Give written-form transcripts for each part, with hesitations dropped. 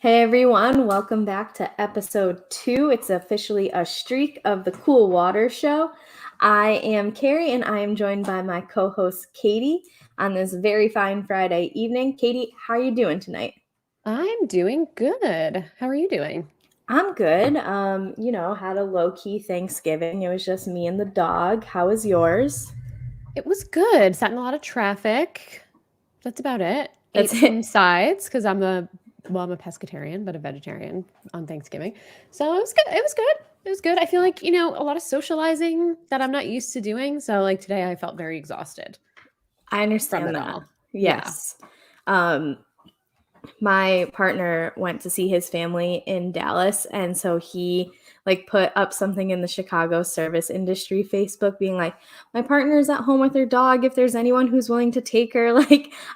Hey everyone, welcome back to episode 2. It's officially a streak of the Cool Water Show. I am Kari and I am joined by my co-host Katie on this very fine Friday evening. Katie, how are you doing tonight? I'm doing good. How are you doing? I'm good. Had a low-key Thanksgiving. It was just me and the dog. How was yours? It was good. Sat in a lot of traffic. That's about it. That's Ate some it. sides because I'm a pescatarian, but a vegetarian on Thanksgiving. So it was good. It was good. It was good. I feel like, a lot of socializing that I'm not used to doing. So like today I felt very exhausted I from understand it that. all. Yeah. Yes. Um, my partner went to see his family in Dallas, and so he put up something in the Chicago service industry Facebook being like, my partner's at home with her dog, if there's anyone who's willing to take her.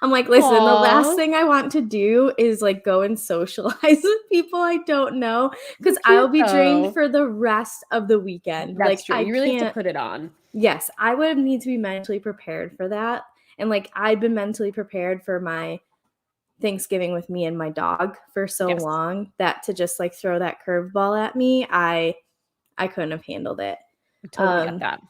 I'm like, listen, the last Aw, thing I want to do is go and socialize with people I don't know, so because I'll cute be drained though. for the rest of the weekend. That's true. I You really have to can't. put it on. Yes, I would need to be mentally prepared for that. And I've been mentally prepared for my Thanksgiving with me and my dog for so Yes. long that to just throw that curveball at me, I couldn't have handled it. I totally get Um, that.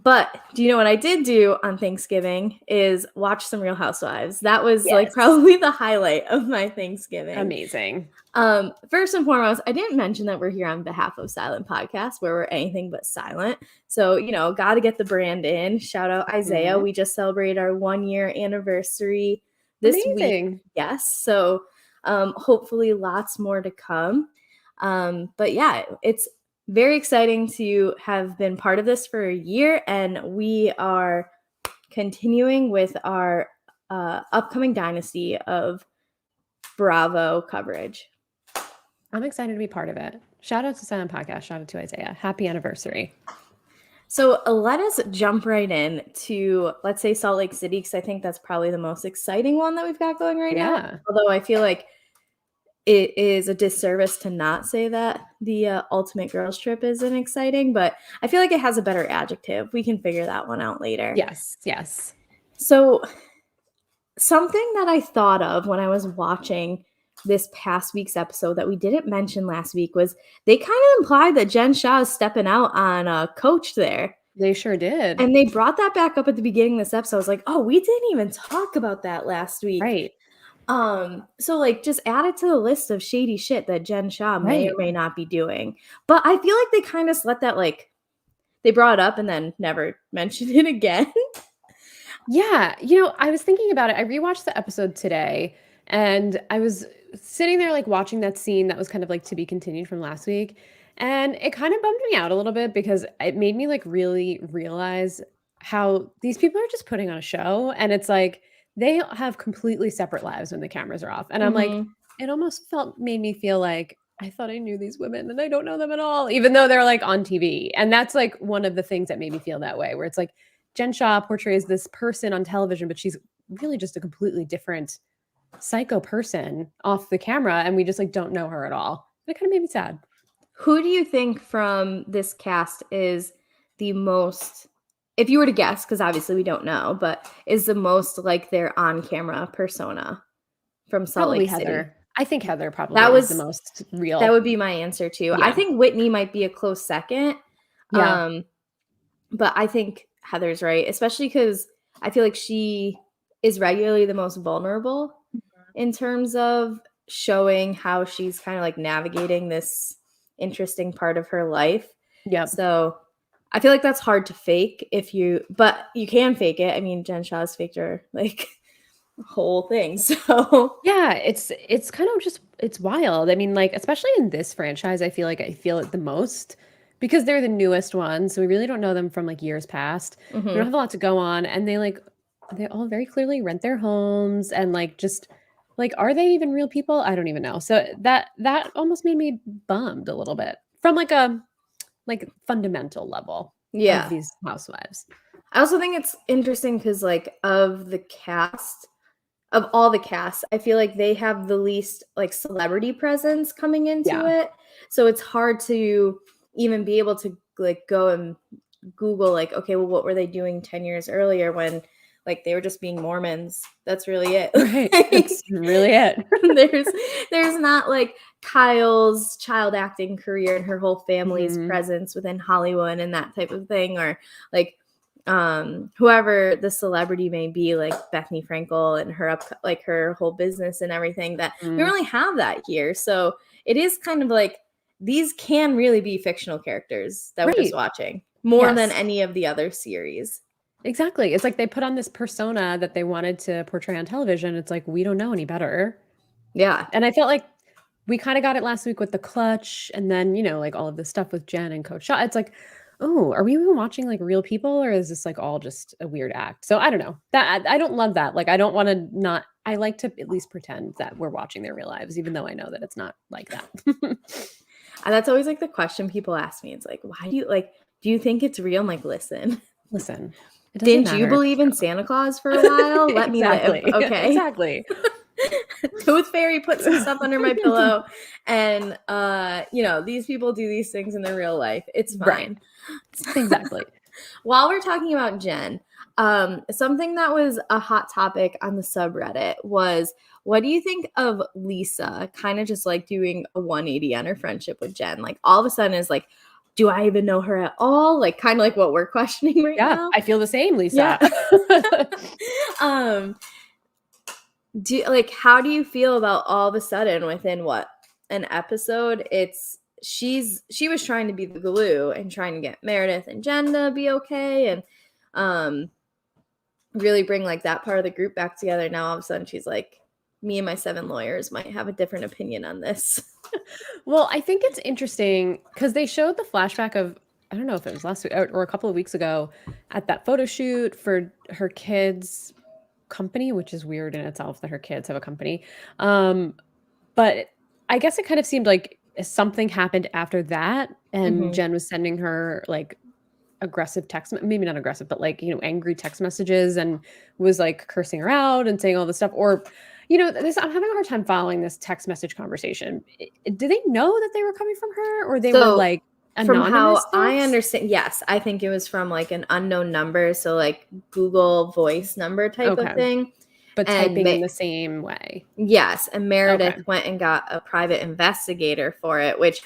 but do you know what I did do on Thanksgiving is watch some Real Housewives. That was Yes. probably the highlight of my Thanksgiving. Amazing. First and foremost, I didn't mention that we're here on behalf of Silent Podcast, where we're anything but silent. So, got to get the brand in. Shout out Isaiah. Mhm. We just celebrated our 1 year anniversary this week. Amazing. Yes. So, hopefully lots more to come. But yeah, it's very exciting to have been part of this for a year, and we are continuing with our upcoming dynasty of Bravo coverage. I'm excited to be part of it. Shout out to Silent Podcast. Shout out to Isaiah. Happy anniversary. So let us jump right in to, let's say, Salt Lake City, because I think that's probably the most exciting one that we've got going right now. Yeah. Although I feel like it is a disservice to not say that the Ultimate Girls Trip isn't exciting, but I feel like it has a better adjective. We can figure that one out later. Yes. Yes. So something that I thought of when I was watching this past week's episode that we didn't mention last week was they kind of implied that Jen Shah is stepping out on Coach there. They sure did. And they brought that back up at the beginning of this episode. I was like, oh, we didn't even talk about that last week. Right. So just add it to the list of shady shit that Jen Shah may or Right. may not be doing. But I feel like they kind of let that they brought it up and then never mentioned it again. Yeah. I was thinking about it. I rewatched the episode today and I was sitting there watching that scene that was kind of to be continued from last week. And it kind of bummed me out a little bit because it made me really realize how these people are just putting on a show. And it's they have completely separate lives when the cameras are off. And I'm like, Mm-hmm. it almost made me feel like I thought I knew these women and I don't know them at all, even though they're on TV. And that's one of the things that made me feel that way, where it's Jen Shah portrays this person on television, but she's really just a completely different psycho person off the camera. And we just don't know her at all. It kind of made me sad. Who do you think from this cast is the most, if you were to guess, because obviously we don't know, but is the most their on-camera persona from Salt Probably Lake City? Heather. I think Heather probably is the most real. That would be my answer too. I Yeah. think Whitney might be a close second. Yeah. But I think Heather's right, especially because I feel like she is regularly the most vulnerable in terms of showing how she's kind of navigating this interesting part of her life. Yep. So I feel like that's hard to fake but you can fake it. I mean, Jen Shah's faked her whole thing. So Yeah, it's kind of just it's wild. I mean, especially in this franchise, I feel it the most because they're the newest ones, so we really don't know them from years past. We don't mhm. have a lot to go on, and they all very clearly rent their homes and just are they even real people? I don't even know. So that almost made me bummed a little bit from a fundamental level of Yeah. these housewives. I also think it's interesting because of all the casts, I feel like they have the least celebrity presence coming into Yeah. it. So it's hard to even be able to go and Google okay, well, what were they doing 10 years earlier when like they were just being Mormons. That's really it. Right. That's really it. There's not like Kyle's child acting career and her whole family's presence within Hollywood and that type of thing, or like whoever the celebrity may be, like Bethany Frankel and her like her whole business and everything, that we don't really have that here. So it is kind of like these can really be fictional characters that we're just watching more than any of the other series. Exactly. It's like they put on this persona that they wanted to portray on television. It's like, we don't know any better. Yeah. And I felt like we kind of got it last week with the clutch, and then, you know, like all of this stuff with Jen and Coach Shaw. It's like, oh, are we even watching like real people, or is this like all just a weird act? So I don't know. That I don't love that. Like I don't want to not I like to at least pretend that we're watching their real lives, even though I know that it's not like that. And that's always like the question people ask me. It's like, why do you think it's real? I'm like, listen. Didn't you believe in Santa Claus for a while? Let me live. Okay. Exactly. Tooth Fairy put some stuff under my pillow, and you know, these people do these things in their real life. It's fine. Right. Exactly. While we're talking about Jen, something that was a hot topic on the subreddit was, what do you think of Lisa kind of just like doing a 180 on her friendship with Jen? Like all of a sudden is like, do I even know her at all? Like kind of like what we're questioning right now. Yeah, I feel the same, Lisa. Yeah. How do you feel about all of a sudden within what, an episode, she was trying to be the glue and trying to get Meredith and Jen to be okay and really bring like that part of the group back together. Now all of a sudden she's like, me and my 7 lawyers might have a different opinion on this. Well, I think it's interesting because they showed the flashback of, I don't know if it was last week or a couple of weeks ago, at that photo shoot for her kids' company, which is weird in itself that her kids have a company. But I guess it kind of seemed like something happened after that, and Jen was sending her like aggressive text, maybe not aggressive, but like, you know, angry text messages, and was like cursing her out and saying all this stuff. Or, you know, I'm having a hard time following this text message conversation. Do they know that they were coming from her, or they were like anonymous? From how text? I understand, yes, I think it was from like an unknown number, so like Google voice number type of thing. But typing in the same way. Yes, and Meredith went and got a private investigator for it, which,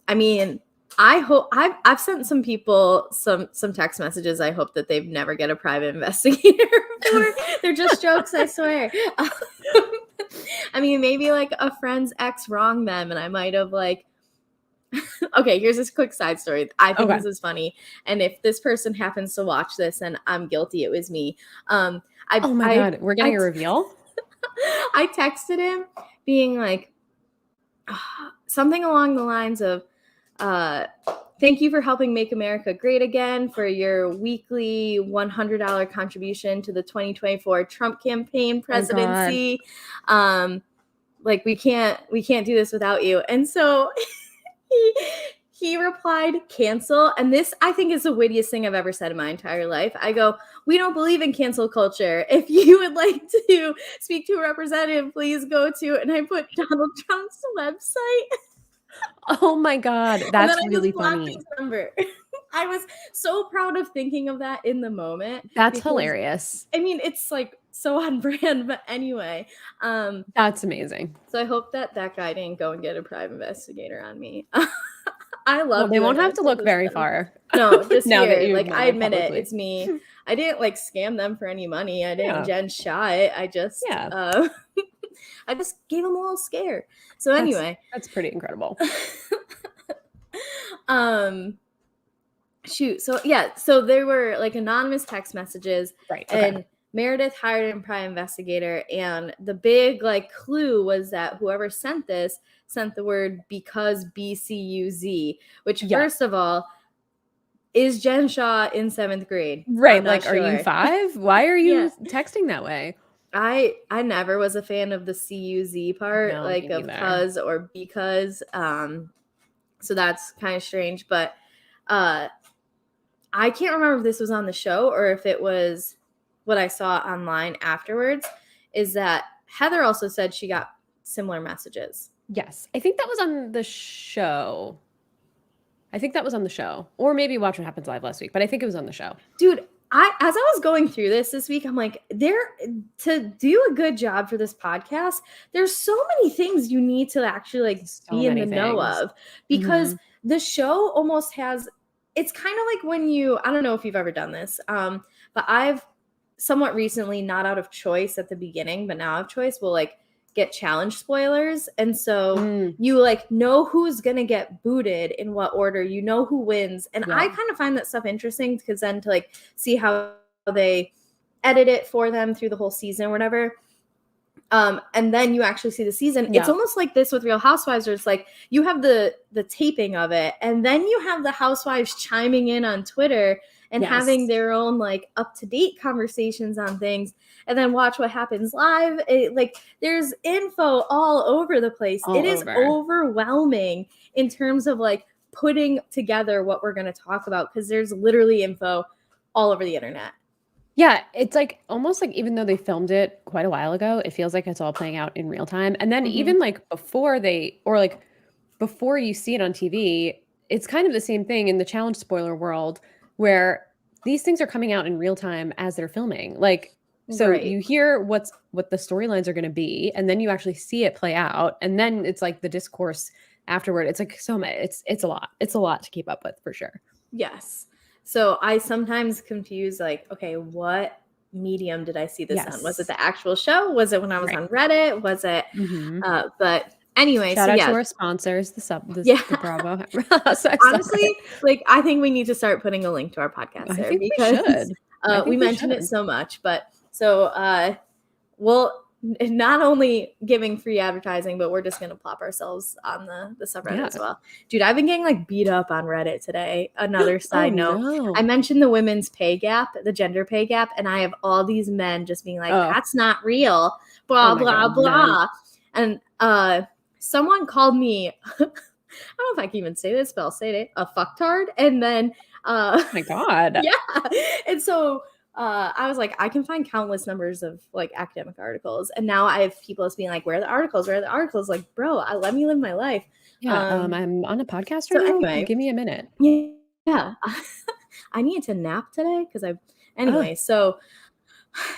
I mean, I hope I've sent some people some text messages. I hope that they've never get a private investigator for. They're just jokes, I swear. I mean, maybe like a friend's ex wronged them, and I might have like. Okay, here's this quick side story. I think this is funny, and if this person happens to watch this and I'm guilty, it was me. Oh my God, we're getting a reveal. I texted him being like something along the lines of, thank you for helping make America great again, for your weekly $100 contribution to the 2024 Trump campaign presidency. Like we can't do this without you. And so he replied, cancel. And this, I think, is the wittiest thing I've ever said in my entire life. I go, we don't believe in cancel culture. If you would like to speak to a representative, please go to, and I put Donald Trump's website. Oh my God, that's really funny. I was so proud of thinking of that in the moment. That's hilarious. I mean, it's like so on brand, but anyway. That's amazing. So I hope that guy didn't go and get a private investigator on me. I love. They won't have to look very far. No, just now here. that you like I admit it, it's me. I didn't like scam them for any money. I didn't Jen Shaw it. I just I just gave them a little scare. So anyway, that's pretty incredible. Shoot. So yeah, so there were like anonymous text messages, right? And Meredith hired a private investigator, and the big like clue was that whoever sent this sent the word because BCUZ, which first of all, is Jen Shaw in 7th grade? Right. Like, are you 5? Why are you texting that way? I never was a fan of the CUZ part, like of cuz or because. So that's kind of strange, but I can't remember if this was on the show or if it was what I saw online afterwards, is that Heather also said she got similar messages. Yes. I think that was on the show. Or maybe Watch What Happens Live last week, but I think it was on the show. Dude, as I was going through this week, I'm like, to do a good job for this podcast, there's so many things you need to actually like So be in the many know things. of, because the show almost has, it's kind of like when I don't know if you've ever done this, but I've somewhat recently, not out of choice at the beginning, but now out of choice, will like get challenge spoilers. And so you like know who's going to get booted in what order, you know who wins. And I kind of find that stuff interesting, because then to like see how they edit it for them through the whole season or whatever. And then you actually see the season. It's almost like this with Real Housewives, where it's like you have the taping of it, and then you have the housewives chiming in on Twitter and having their own like up-to-date conversations on things, and then watch what happens live. Like there's info all over the place. It is overwhelming in terms of like putting together what we're going to talk about, because there's literally info all over the internet. Yeah, it's like almost like even though they filmed it quite a while ago, it feels like it's all playing out in real time. And then even like before before you see it on TV, it's kind of the same thing in the challenge spoiler world, where these things are coming out in real time as they're filming. Like, so you hear what the storylines are going to be, and then you actually see it play out, and then it's like the discourse afterward. It's like so much. It's a lot. It's a lot to keep up with, for sure. Yes. So I sometimes confuse like, okay, what medium did I see this on? Was it the actual show? Was it when I was on Reddit? Was it? But anyway, shout out to our sponsors, the Bravo. Honestly, like I think we need to start putting a link to our podcast there, because we mentioned it so much. But so we'll not only giving free advertising, but we're just going to plop ourselves on the subreddit as well. Dude, I've been getting like beat up on Reddit today. Another side note. No. I mentioned the women's pay gap, the gender pay gap, and I have all these men just being like, that's not real, blah, blah, blah. And someone called me, I don't know if I can even say this, but I'll say it, a fucktard. And then oh my God. Yeah. And so I was like, I can find countless numbers of like academic articles, and now I have people just being like, "Where are the articles? Where are the articles?" Like, bro, let me live my life. Yeah, I'm on a podcast right now. Anyway, give me a minute. Yeah, I need to nap today because So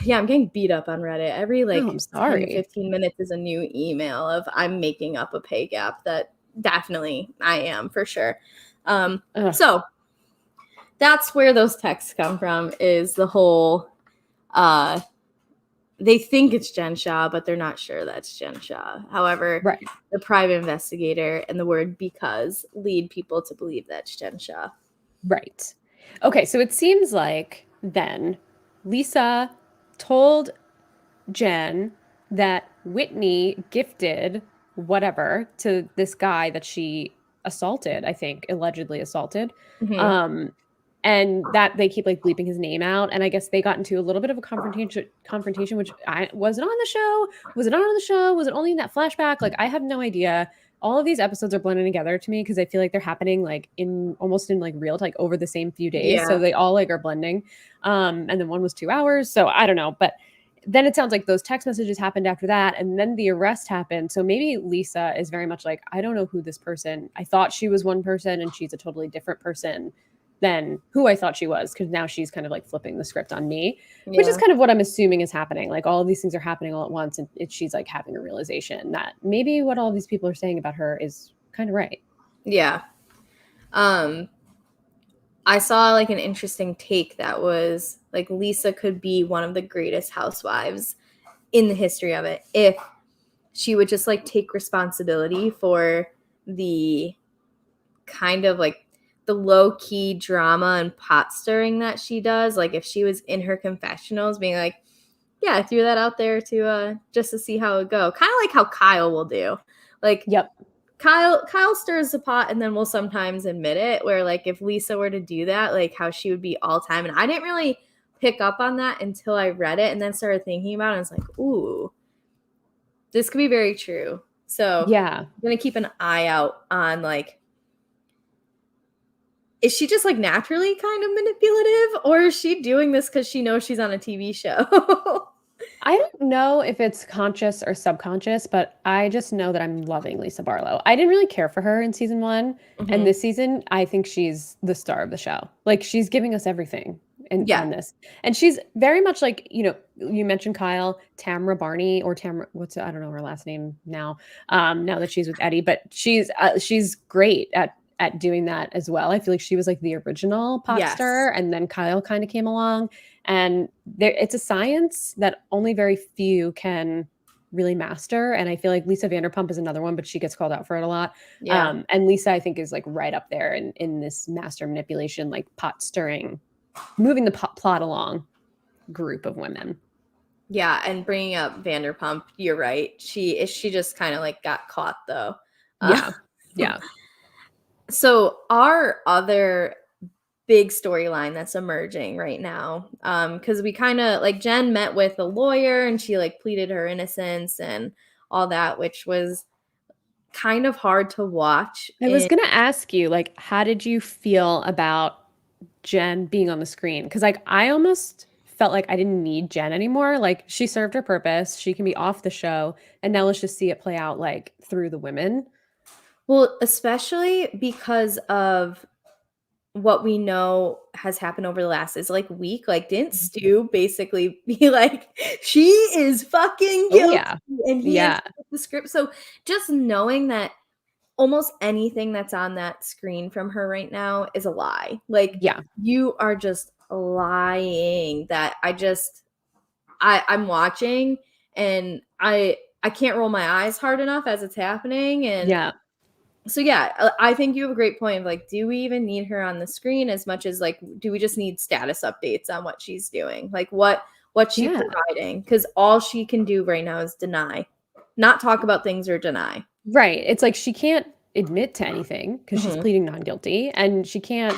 yeah, I'm getting beat up on Reddit every like 10 to 15 minutes is a new email of I'm making up a pay gap that definitely I am for sure. So that's where those texts come from, is the whole they think it's Jen Shah, but they're not sure that's Jen Shah. However, the private investigator and the word "because" lead people to believe that's Jen Shah. Right. Okay, so it seems like then Lisa told Jen that Whitney gifted whatever to this guy that she assaulted, I think, allegedly assaulted. And that they keep like bleeping his name out. And I guess they got into a little bit of a confrontation, which was it on the show? Was it not on the show? Was it only in that flashback? Like, I have no idea. All of these episodes are blending together to me because I feel like they're happening like almost in like real, like over the same few days. So they all like are blending. And then one was 2 hours. So I don't know. But then it sounds like those text messages happened after that. And then the arrest happened. So maybe Lisa is very much like, I don't know who this person, I thought she was one person and she's a totally different person than who I thought she was, because now she's kind of like flipping the script on me, which is kind of what I'm assuming is happening. Like all of these things are happening all at once, and she's like having a realization that maybe what all these people are saying about her is kind of right. Yeah. I saw like an interesting take that was like Lisa could be one of the greatest housewives in the history of it if she would just like take responsibility for the kind of like the low-key drama and pot stirring that she does. Like if she was in her confessionals being like, yeah, I threw that out there to just to see how it go. Kind of like how Kyle will do. Like Kyle stirs the pot and then will sometimes admit it, where like if Lisa were to do that, like how she would be all time. And I didn't really pick up on that until I read it and then started thinking about it. And it's like, ooh, this could be very true. So I'm going to keep an eye out on like, is she just like naturally kind of manipulative, or is she doing this because she knows she's on a TV show? I don't know if it's conscious or subconscious, but I just know that I'm loving Lisa Barlow. I didn't really care for her in season 1. And this season, I think she's the star of the show. Like she's giving us everything. on this. And she's very much like, you mentioned Kyle, Tamra Barney or Tamra, I don't know her last name now, now that she's with Eddie, but she's great at doing that as well. I feel like she was like the original pot Yes. stirrer, and then Kyle kind of came along, and it's a science that only very few can really master. And I feel like Lisa Vanderpump is another one, but she gets called out for it a lot. Yeah. And Lisa, I think, is like right up there in this master manipulation, like pot stirring, moving the plot along group of women. Yeah, and bringing up Vanderpump, you're right. She just kind of like got caught though. Yeah. Yeah. So our other big storyline that's emerging right now, because we kind of like Jen met with a lawyer and she like pleaded her innocence and all that, which was kind of hard to watch. I was gonna ask you, like, how did you feel about Jen being on the screen? Because like I almost felt like I didn't need Jen anymore. Like she served her purpose. She can be off the show. And now let's just see it play out like through the women. Well, especially because of what we know has happened over the last is like week. Like, didn't Stu basically be like, she is fucking Oh guilty, yeah. and he Yeah. the script. So just knowing that almost anything that's on that screen from her right now is a lie. Like, Yeah. you are just lying. That I'm watching and I can't roll my eyes hard enough as it's happening. And Yeah. so yeah, I think you have a great point of like, do we even need her on the screen as much as like, do we just need status updates on what she's doing? Like what's she providing? Because all she can do right now is deny, not talk about things or deny. Right. It's like she can't admit to anything because she's pleading non-guilty, and she can't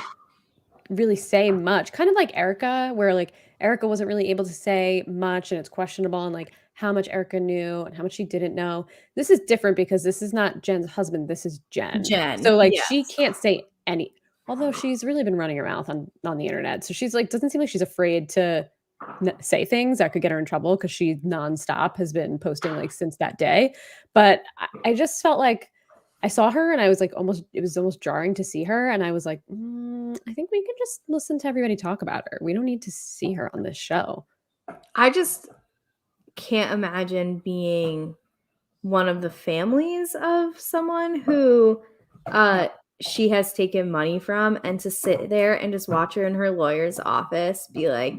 really say much. Kind of like Erica, where like Erica wasn't really able to say much, and it's questionable and like how much Erica knew and how much she didn't know. This is different because this is not Jen's husband, this is Jen. Jen, So like yes. she can't say any, although she's really been running her mouth on the internet. So she's like, doesn't seem like she's afraid to say things that could get her in trouble, because she nonstop has been posting like since that day. But I just felt like I saw her and I was like, it was almost jarring to see her. And I was like, I think we can just listen to everybody talk about her. We don't need to see her on this show. I just can't imagine being one of the families of someone who she has taken money from, and to sit there and just watch her in her lawyer's office be like,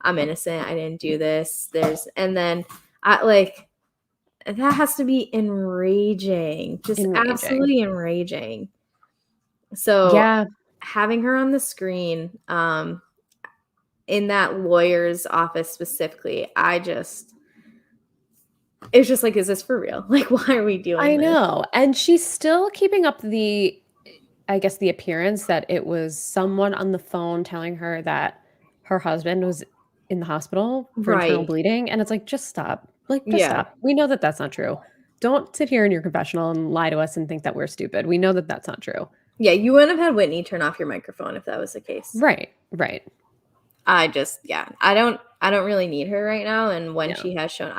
I'm innocent, I didn't do this. And then I like, that has to be enraging. Just absolutely enraging. So yeah, having her on the screen, in that lawyer's office specifically, it's just like, is this for real? Like, why are we doing I this? know. And she's still keeping up I guess, the appearance that it was someone on the phone telling her that her husband was in the hospital for internal bleeding. And it's like, just stop. Like, just stop. We know that that's not true. Don't sit here in your confessional and lie to us and think that we're stupid. We know that that's not true. Yeah, you wouldn't have had Whitney turn off your microphone if that was the case. Right, right. I don't really need her right now. And when she has shown,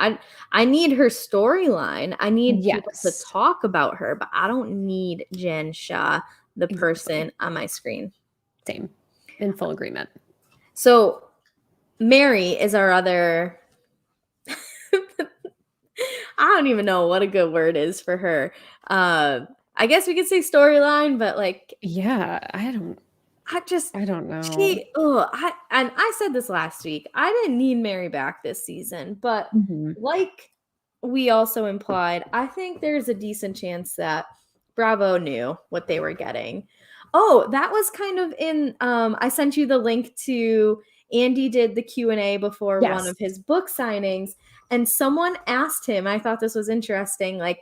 I need her storyline. I need people to talk about her, but I don't need Jen Shah, the person on my screen. Same. In full agreement. So Mary is our other I don't even know what a good word is for her. I guess we could say storyline, but like, yeah, I don't know. I said this last week. I didn't need Mary back this season, but like we also implied, I think there's a decent chance that Bravo knew what they were getting. Oh, that was kind of in I sent you the link to Andy did the Q&A before one of his book signings, and someone asked him, I thought this was interesting, like,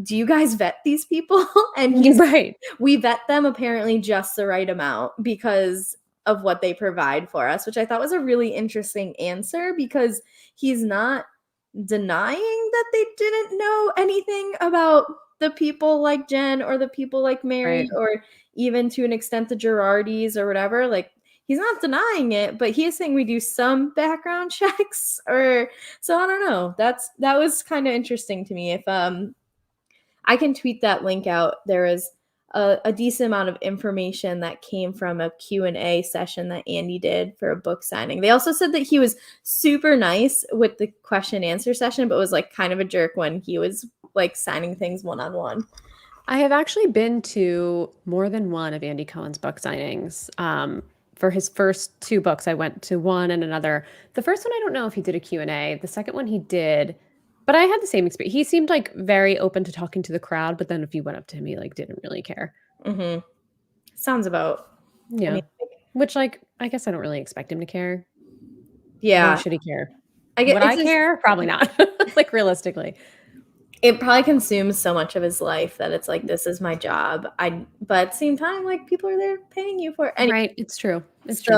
do you guys vet these people? And he's right. We vet them apparently just the right amount because of what they provide for us, which I thought was a really interesting answer, because he's not denying that they didn't know anything about the people like Jen or the people like Mary, or even to an extent the Girardis or whatever. Like, he's not denying it, but he is saying we do some background checks, or so I don't know. That was kind of interesting to me. If I can tweet that link out. There was a decent amount of information that came from a Q&A session that Andy did for a book signing. They also said that he was super nice with the question and answer session, but was like kind of a jerk when he was like signing things one-on-one. I have actually been to more than one of Andy Cohen's book signings. For his first two books, I went to one and another. The first one, I don't know if he did a Q&A. The second one, he did. But I had the same experience. He seemed like very open to talking to the crowd, but then if you went up to him, he like didn't really care. Mm-hmm. Sounds about. Yeah. I mean, Which, like, I guess I don't really expect him to care. yeah. Why should he care? I get, Would I care? Probably not. Like, realistically. It probably consumes so much of his life that it's like, this is my job. But at the same time, like, people are there paying you for it. Anyway, Right. It's true. It's true.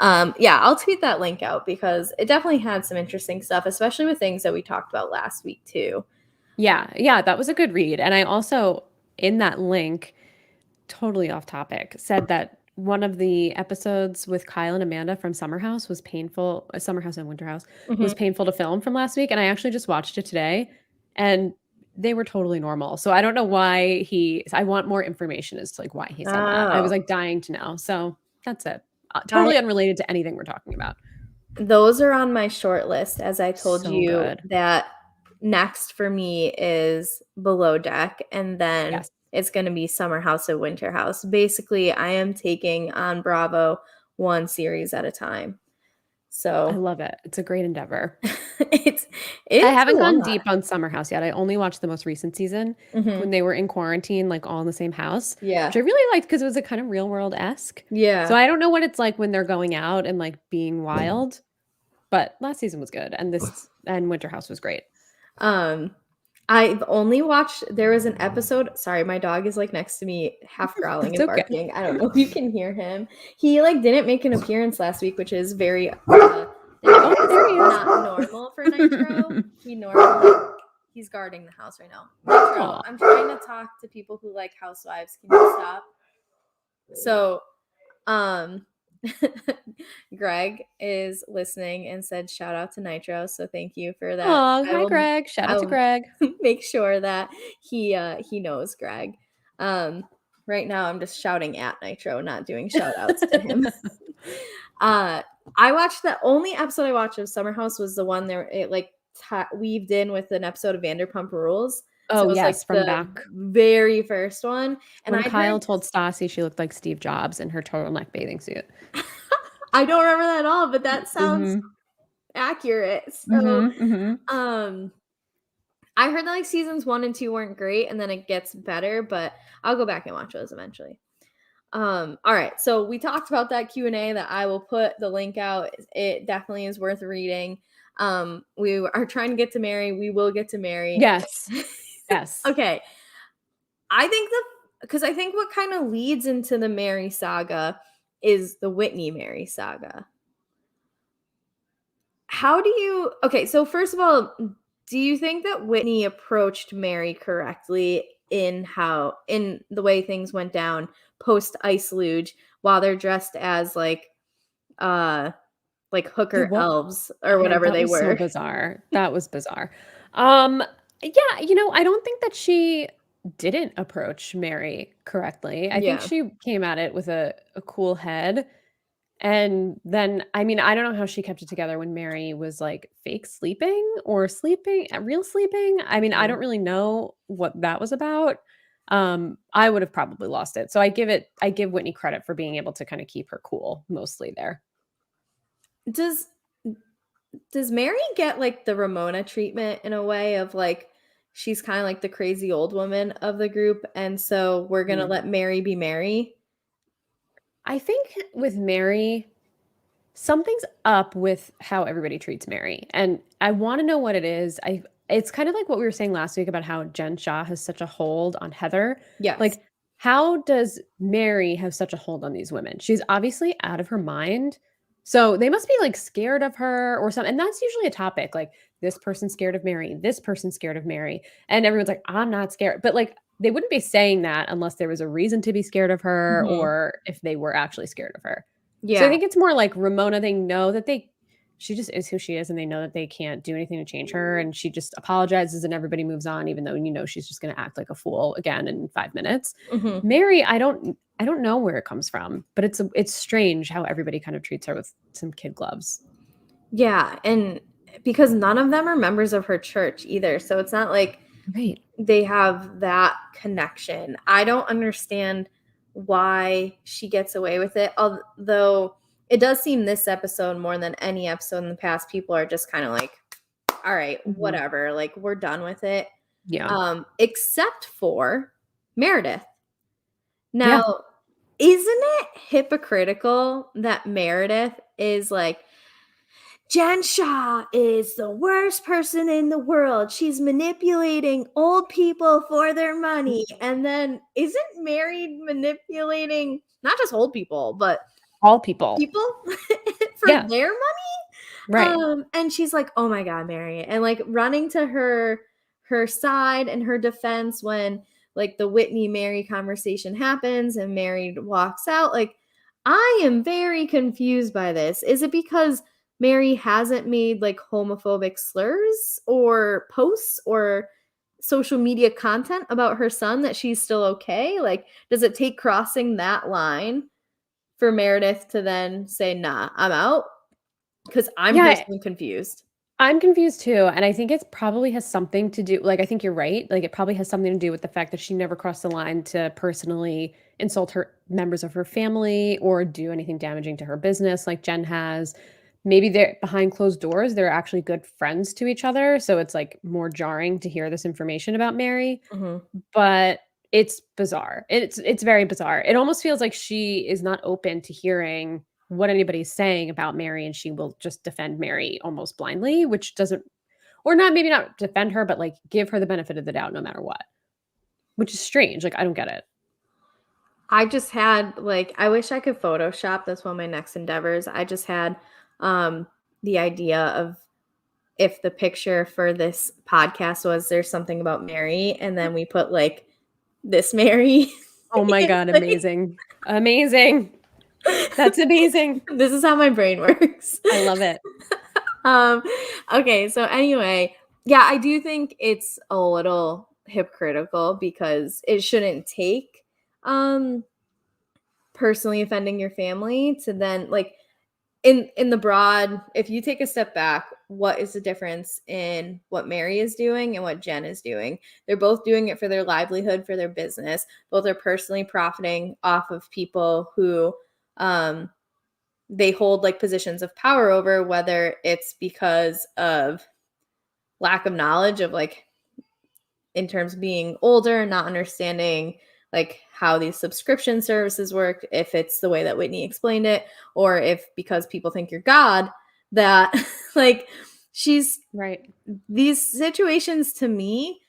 so, yeah, I'll tweet that link out because it definitely had some interesting stuff, especially with things that we talked about last week too. Yeah. Yeah. That was a good read. And I also, in that link, totally off topic, said that one of the episodes with Kyle and Amanda from Summer House was painful. Summer House and Winter House was painful to film from last week. And I actually just watched it today and they were totally normal. So I don't know why I want more information as to like why he said that. I was like dying to know. So that's it. Totally unrelated to anything we're talking about. Those are on my short list, as I told So you, good. that next for me is Below Deck, and then Yes. it's going to be Summer House and Winter House. Basically, I am taking on Bravo one series at a time. So I love it. It's a great endeavor. it's I haven't a gone lot. deep on Summer House yet. I only watched the most recent season when they were in quarantine, like all in the same house, Yeah. which I really liked because it was a kind of real world-esque. Yeah. So I don't know what it's like when they're going out and like being wild, but last season was good, and Winter House was great. I've only watched, there was an episode, sorry, my dog is like next to me half growling It's and okay. barking. I don't know if you can hear him. He like didn't make an appearance last week, which is very Oh, there he is. not normal for Nitro. He's guarding the house right now. Nitro, Aw. I'm trying to talk to people who like housewives. Can you stop? So, Greg is listening and said shout out to Nitro, so thank you for that. Oh, hi Greg. Shout out to Greg. Make sure that he knows Greg. Right now I'm just shouting at Nitro, not doing shout outs to him. I watched the only episode I watched of Summer House was the one there it like weaved in with an episode of Vanderpump Rules. Oh, So it was yes, like from the back very first one. And when Kyle told Stassi she looked like Steve Jobs in her turtleneck bathing suit. I don't remember that at all, but that sounds accurate. So, I heard that like seasons 1 and 2 weren't great, and then it gets better, but I'll go back and watch those eventually. All right, so we talked about that Q&A that I will put the link out. It definitely is worth reading. We are trying to get to Mary. We will get to Mary. Yes. Yes. Okay. I think what kind of leads into the Mary saga is the Whitney Mary saga. So first of all, do you think that Whitney approached Mary correctly in the way things went down post Ice Luge while they're dressed as like hooker elves or whatever they were? So bizarre. That was bizarre. Yeah, I don't think that she didn't approach Mary correctly. I think she came at it with a cool head. And then, I mean, I don't know how she kept it together when Mary was like fake sleeping or sleeping, real sleeping. I mean, I don't really know what that was about. I would have probably lost it. So I give Whitney credit for being able to kind of keep her cool mostly there. Does Mary get like the Ramona treatment in a way of like, she's kind of like the crazy old woman of the group, and so we're going to let Mary be Mary? I think with Mary, something's up with how everybody treats Mary. And I want to know what it is. It's kind of like what we were saying last week about how Jen Shah has such a hold on Heather. Yes. Like, how does Mary have such a hold on these women? She's obviously out of her mind. So they must be like scared of her or something. And that's usually a topic. Like, this person's scared of Mary. This person's scared of Mary. And everyone's like, I'm not scared. But like, they wouldn't be saying that unless there was a reason to be scared of her or if they were actually scared of her. Yeah. So I think it's more like Ramona, they know that they she just is who she is, and they know that they can't do anything to change her, and she just apologizes and everybody moves on, even though she's just going to act like a fool again in 5 minutes. Mhm. Mary, I don't know where it comes from, but it's strange how everybody kind of treats her with some kid gloves. Yeah, and because none of them are members of her church either, so it's not like Right. they have that connection. I don't understand why she gets away with it, although it does seem this episode more than any episode in the past, people are just kind of like, all right, Mhm. whatever, like we're done with it. Yeah. Except for Meredith. Yeah. Now, isn't it hypocritical that Meredith is like, Jen Shaw is the worst person in the world. She's manipulating old people for their money. And then isn't Mary manipulating not just old people, but All people. people for Yeah. their Right. and she's like, "Oh my god, Mary." And like running to her side and her defense when like the Whitney Mary conversation happens and Mary walks out. Like, I am very confused by this. Is it because Mary hasn't made like homophobic slurs or posts or social media content about her son that she's still okay? Like, does it take crossing that line for Meredith to then say, "Nah, I'm out"? Because I'm Yeah, personally confused. I'm confused too, and I think it's probably has something to do like, I think you're right, like, it probably has something to do with the fact that she never crossed the line to personally insult her members of her family or do anything damaging to her business like Jen has. Maybe they're behind closed doors, they're actually good friends to each other, so it's, like, more jarring to hear this information about Mary, Mhm. but it's bizarre. It's very bizarre. It almost feels like she is not open to hearing what anybody's saying about Mary, and she will just defend Mary almost blindly, which doesn't or not maybe not defend her, but, like, give her the benefit of the doubt no matter what, which is strange, like, I don't get it. I just had like I wish I could Photoshop. That's one of my next endeavors. I just had um the idea of if the picture for this podcast was there's something about Mary and then we put like this Mary. Oh my god, Like, amazing. Amazing. That's amazing. this is how my brain works. I love it. um okay, so anyway, yeah, I do think it's a little hypocritical because it shouldn't take um personally offending your family to then like in the broad, if you take a step back, what is the difference in what Mary is doing and what Jen is doing? They're both doing it for their livelihood, for their business. Both are personally profiting off of people who um they hold like positions of power over, whether it's because of lack of knowledge of like in terms of being older, not understanding like how these subscription services work, if it's the way that Whitney explained it, or if because people think you're God, that like she's Right. these situations to me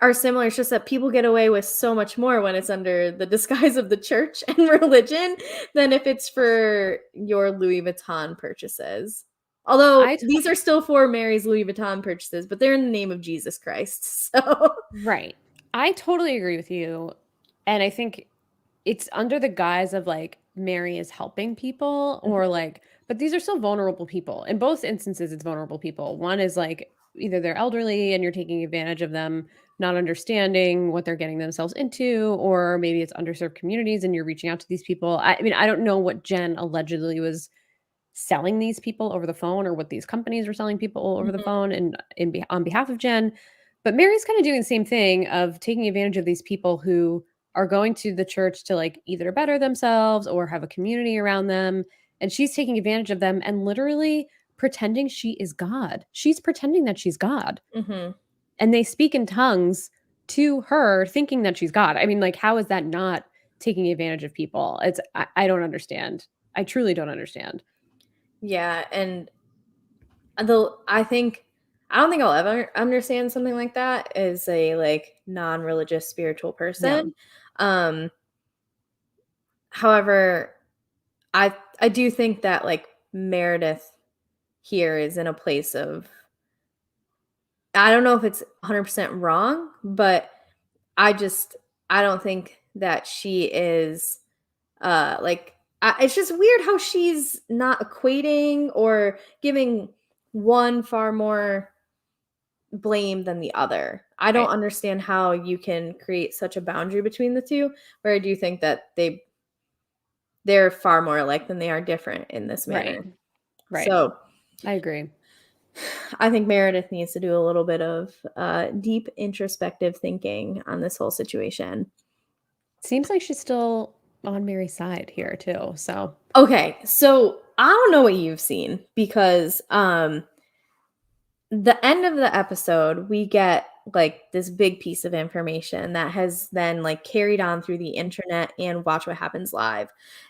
are similar. It's just that people get away with so much more when it's under the disguise of the church and religion than if it's for your Louis Vuitton purchases. Although I these are still for Mary's Louis Vuitton purchases, but they're in the name of Jesus Christ. So, Right. I totally agree with you, and I think it's under the guise of, like, Mary is helping people or, like but these are still vulnerable people. In both instances, it's vulnerable people. One is, like, either they're elderly and you're taking advantage of them not understanding what they're getting themselves into, or maybe it's underserved communities and you're reaching out to these people. I mean, I don't know what Jen allegedly was selling these people over the phone or what these companies were selling people over the mhm, phone and on behalf of Jen. But Mary's kind of doing the same thing of taking advantage of these people who are going to the church to like either better themselves or have a community around them. And she's taking advantage of them and literally pretending she is God. She's pretending that she's God. mhm. And they speak in tongues to her thinking that she's God. I mean, like, how is that not taking advantage of people? I don't understand. I truly don't understand. Yeah, and the I don't think I'll ever understand something like that as a like non-religious spiritual Yeah. person. Um, however, I do think that like Meredith here is in a place of I don't know if it's 100% wrong, but I just I don't think that she is like it's just weird how she's not equating or giving one far more blame than the other. I don't Right. understand how you can create such a boundary between the two, where I do think that they're far more alike than they are different in this Right. manner. Right. So I agree. I think Meredith needs to do a little bit of deep introspective thinking on this whole situation. Seems like she's still on Mary's side here too. So Okay, so I don't know what you've seen because the end of the episode, we get like this big piece of information that has then like carried on through the internet and Watch What Happens Live.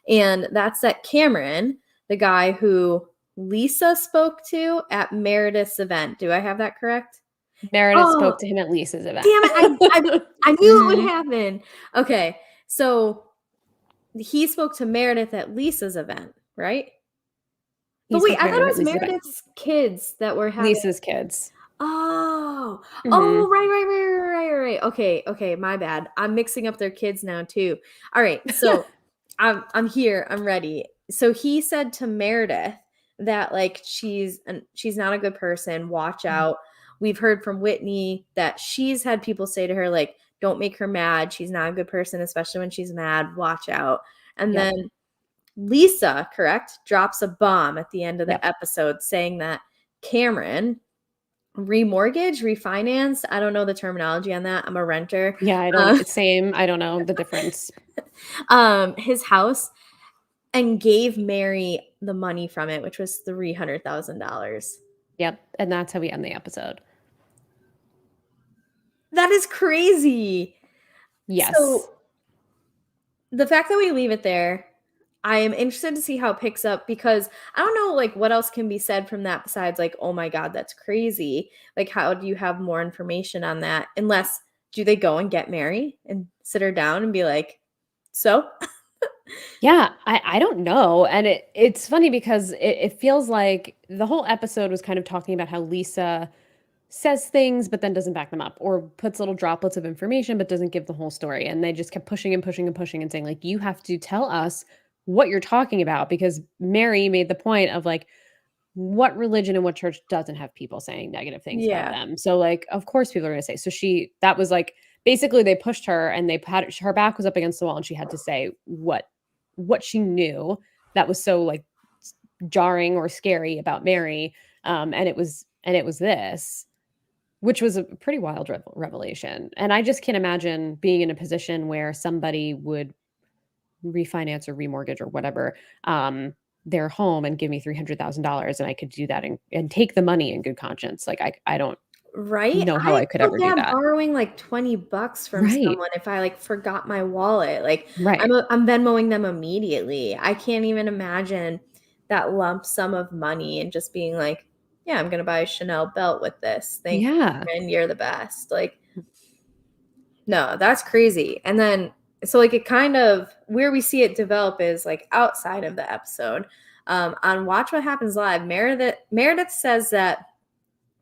And that's that Cameron, the guy who Lisa spoke to at Meredith's event. Do I have that correct? Meredith spoke Oh, to him at Lisa's event. damn it. I knew it would Mhm. happen. Okay. So he spoke to Meredith at Lisa's event, right? He But wait, spoke to I thought Meredith it at was Lisa's event. Meredith's kids that were having. Lisa's kids. Oh. Oh, Mhm. right. Okay, okay, my bad. I'm mixing up their kids now too. All right, so I'm here. I'm ready. So he said to Meredith that like she's not a good person. Watch Mhm. out. We've heard from Whitney that she's had people say to her like, "Don't make her mad. She's not a good person, especially when she's mad. Watch out." And Yep. then Lisa, correct, drops a bomb at the end of the Yep. episode saying that Cameron remortgage, refinance. I don't know the terminology on that. I'm a renter. Yeah, I don't Uh, it's same. I don't know the difference. his house and gave Mary the money from it, which was $300,000. Yep. And that's how we end the episode. That is crazy. Yes. So the fact that we leave it there, I am interested to see how it picks up because I don't know like what else can be said from that besides like, oh my God, that's crazy. Like, how do you have more information on that? Unless do they go and get Mary and sit her down and be like, so? Yeah, I don't know, and it's funny because it feels like the whole episode was kind of talking about how Lisa says things but then doesn't back them up or puts little droplets of information but doesn't give the whole story, and they just kept pushing and pushing and pushing and saying, like, "You have to tell us what you're talking about," because Mary made the point of, like, what religion and what church doesn't have people saying negative things about Yeah. them? So, like, of course people are gonna say. So that was, like, basically they pushed her and they had her back was up against the wall and she had to say what she knew that was so, like, jarring or scary about Mary, and it was this, which was a pretty wild revelation, and I just can't imagine being in a position where somebody would refinance or remortgage or whatever, their home and give me $300,000 and I could do that and take the money in good conscience. Like, I don't Right? know how I I could feel ever do bad that. borrowing like 20 bucks from Right, someone if I like forgot my wallet. Like right. I'm Venmoing them immediately. I can't even imagine that lump sum of money and just being like, yeah, I'm gonna buy a Chanel belt with this. Thank you, Yeah. and you're the best. Like, no, that's crazy. And then so like it kind of where we see it develop is like outside of the episode. On Watch What Happens Live, Meredith says that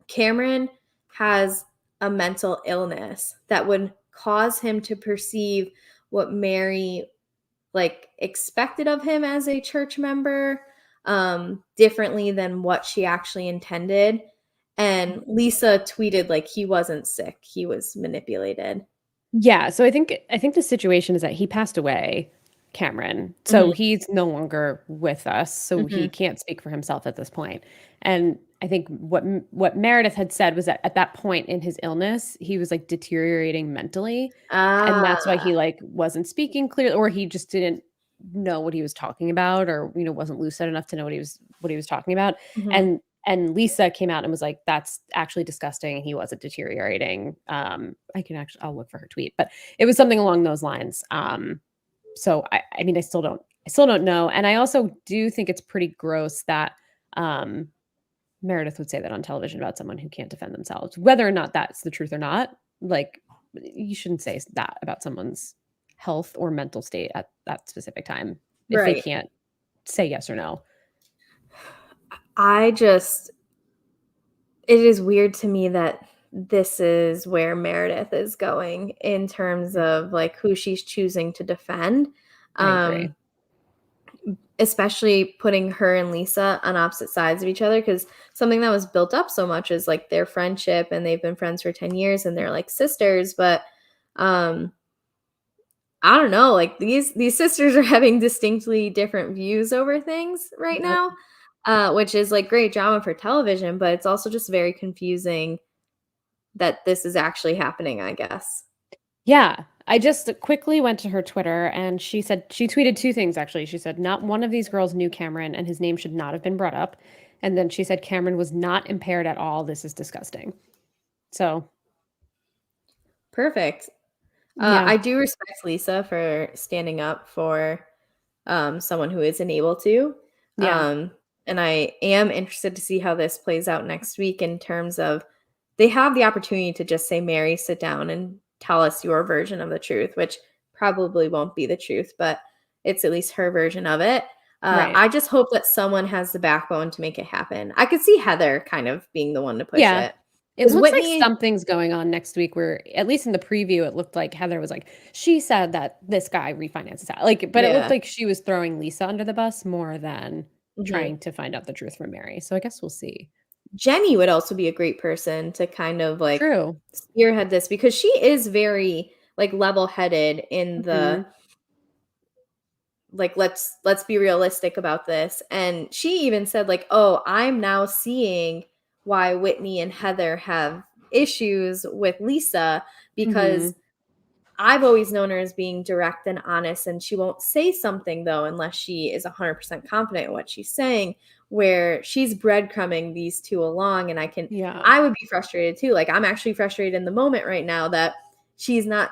Cameron has a mental illness that would cause him to perceive what Mary like expected of him as a church member differently than what she actually intended. And Lisa tweeted like he wasn't sick, he was manipulated. Yeah, so I think the situation is that he passed away, Cameron. So Mhm, he's no longer with us, so he mhm. can't speak for himself at this point. And I think what Meredith had said was that at that point in his illness, he was, like, deteriorating mentally, and that's why Ah, he, like, wasn't speaking clearly, or he just didn't know what he was talking about, or, wasn't lucid enough to know what he was talking about. mhm. And Lisa came out and was like, "That's actually disgusting. He wasn't deteriorating." I'll look for her tweet, but it was something along those lines. So I mean, I still don't know, and I also do think it's pretty gross that um, Meredith would say that on television about someone who can't defend themselves, whether or not that's the truth or not. Like, you shouldn't say that about someone's health or mental state at that specific time if they Right. can't say yes or no. I just it is weird to me that this is where Meredith is going in terms Mm, of like who she's choosing to defend. I agree. Um, especially putting her and Lisa on opposite sides of each other, because something that was built up so much is like their friendship, and they've been friends for 10 years and they're like sisters, but I don't know, like these sisters are having distinctly different views over things right Yep. now, which is like great drama for television, but it's also just very confusing that this is actually happening, I guess. Yeah. I just quickly went to her Twitter and she said she tweeted two things actually. She said not one of these girls knew Cameron and his name should not have been brought up. And then she said Cameron was not impaired at all. This is disgusting. So, Perfect. yeah. I do respect Lisa for standing up for someone who isn't able to. Yeah. And I am interested to see how this plays out next week in terms of they have the opportunity to just say, Mary, sit down and tell us your version of the truth, which probably won't be the truth, but it's at least her version of it. Right. I just hope that someone has the backbone to make it happen. I could see Heather kind of being the one to push Yeah. it. It Because looks like Whitney, something's going on next week where, at least in the preview, it looked like Heather was like, she said that this guy refinances out. Like, but it looked yeah. like she was throwing Lisa under the bus more than Mhm. trying to find out the truth from Mary. So I guess we'll see. Jenny would also be a great person to kind of like True. spearhead this, because she is very like level-headed in the Hmm. like, let's be realistic about this. And she even said like, oh, I'm now seeing why Whitney and Heather have issues with Lisa, because Hmm. I've always known her as being direct and honest, and she won't say something though unless she is 100% confident in what she's saying, where she's breadcrumbing these two along. And Yeah. I would be frustrated too. Like, I'm actually frustrated in the moment right now that she's not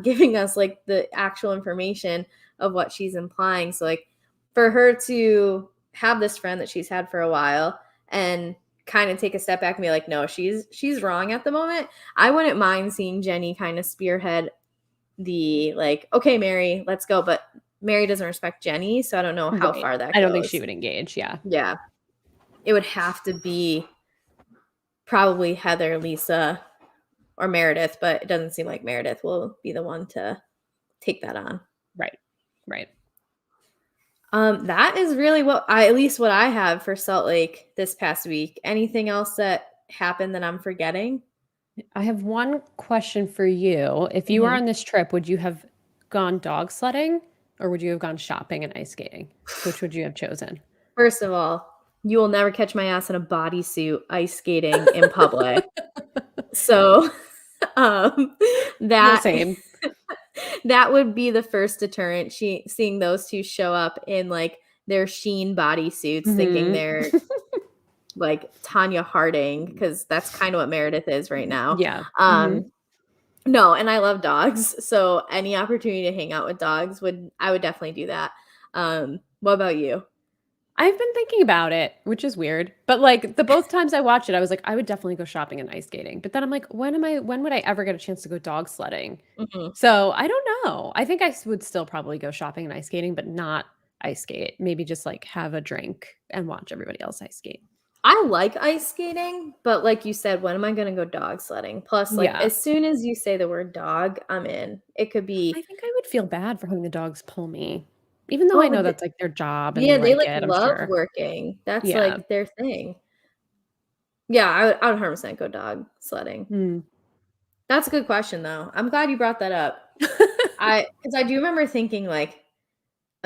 giving us like the actual information of what she's implying. So like, for her to have this friend that she's had for a while and kind of take a step back and be like, no, she's wrong at the moment. I wouldn't mind seeing Jenny kind of spearhead the like, okay, Mary, let's go. But Mary doesn't respect Jenny, so I don't know how Right. far that I don't think she goes. would engage. Yeah. Yeah. It would have to be probably Heather, Lisa, or Meredith, but it doesn't seem like Meredith will be the one to take that on. Right. Right. That is really what I have for Salt Lake this past week. Anything else that happened that I'm forgetting? I have one question for you. If you were Mhm. on this trip, would you have gone dog sledding or would you have gone shopping and ice skating? Which would you have chosen? First of all, you will never catch my ass in a bodysuit ice skating in public. So, um, Well, that same. that would be the first deterrent. Seeing those two show up in like their sheen bodysuits, thinking Hmm. they're like Tanya Harding, because that's kind of what Meredith is right now. Yeah. Hmm. Um, no, and I love dogs, so any opportunity to hang out with dogs I would definitely do that. What about you? I've been thinking about it, which is weird. But like the both times I watched it, I was like, I would definitely go shopping and ice skating. But then I'm like, when would I ever get a chance to go dog sledding? Mhm. So I don't know. I think would still probably go shopping and ice skating, but not ice skate. Maybe just like have a drink and watch everybody else ice skate. I like ice skating, but like you said, when am I going to go dog sledding? Plus, like, Yeah. as soon as you say the word dog, I'm in. It could I be, think I would feel bad for having the dogs pull me, even though I oh, know that's like their job and they yeah, they like like it, I'm love sure. working. That's Yeah. like their thing. Yeah, I would 100% go dog sledding. Mm. That's a good question, though. I'm glad you brought that up. Because I do remember thinking, like,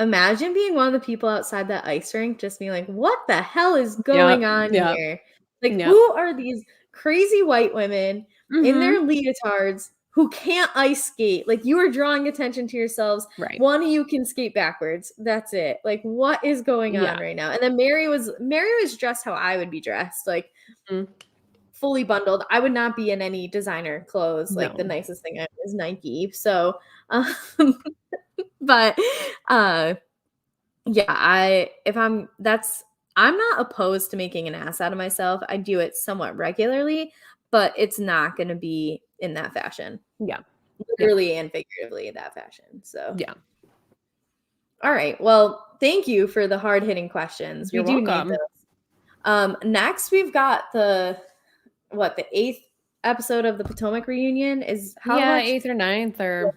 imagine being one of the people outside that ice rink, just being like, what the hell is going Yep. on Yep. here? Like, who Yep. are these crazy white women in Mhm. their leotards who can't ice skate? Like, you are drawing attention to yourselves. Right. One of you can skate backwards. That's it. Like, what is going on Yeah. right now? And then Mary was dressed how I would be dressed, like Mm. fully bundled. I would not be in any designer clothes. Like, the No. nicest thing I have is Nike. So, um, but uh yeah, I'm not opposed to making an ass out of myself. I do it somewhat regularly, but it's not going to be in that fashion. Yeah. Yeah. Literally and figuratively that fashion. So, Yeah. all right. Well, thank you for the hard-hitting questions. We You're do need welcome. those. Next we've got the 8th episode of the Potomac reunion is how Yeah, much? 8th or ninth or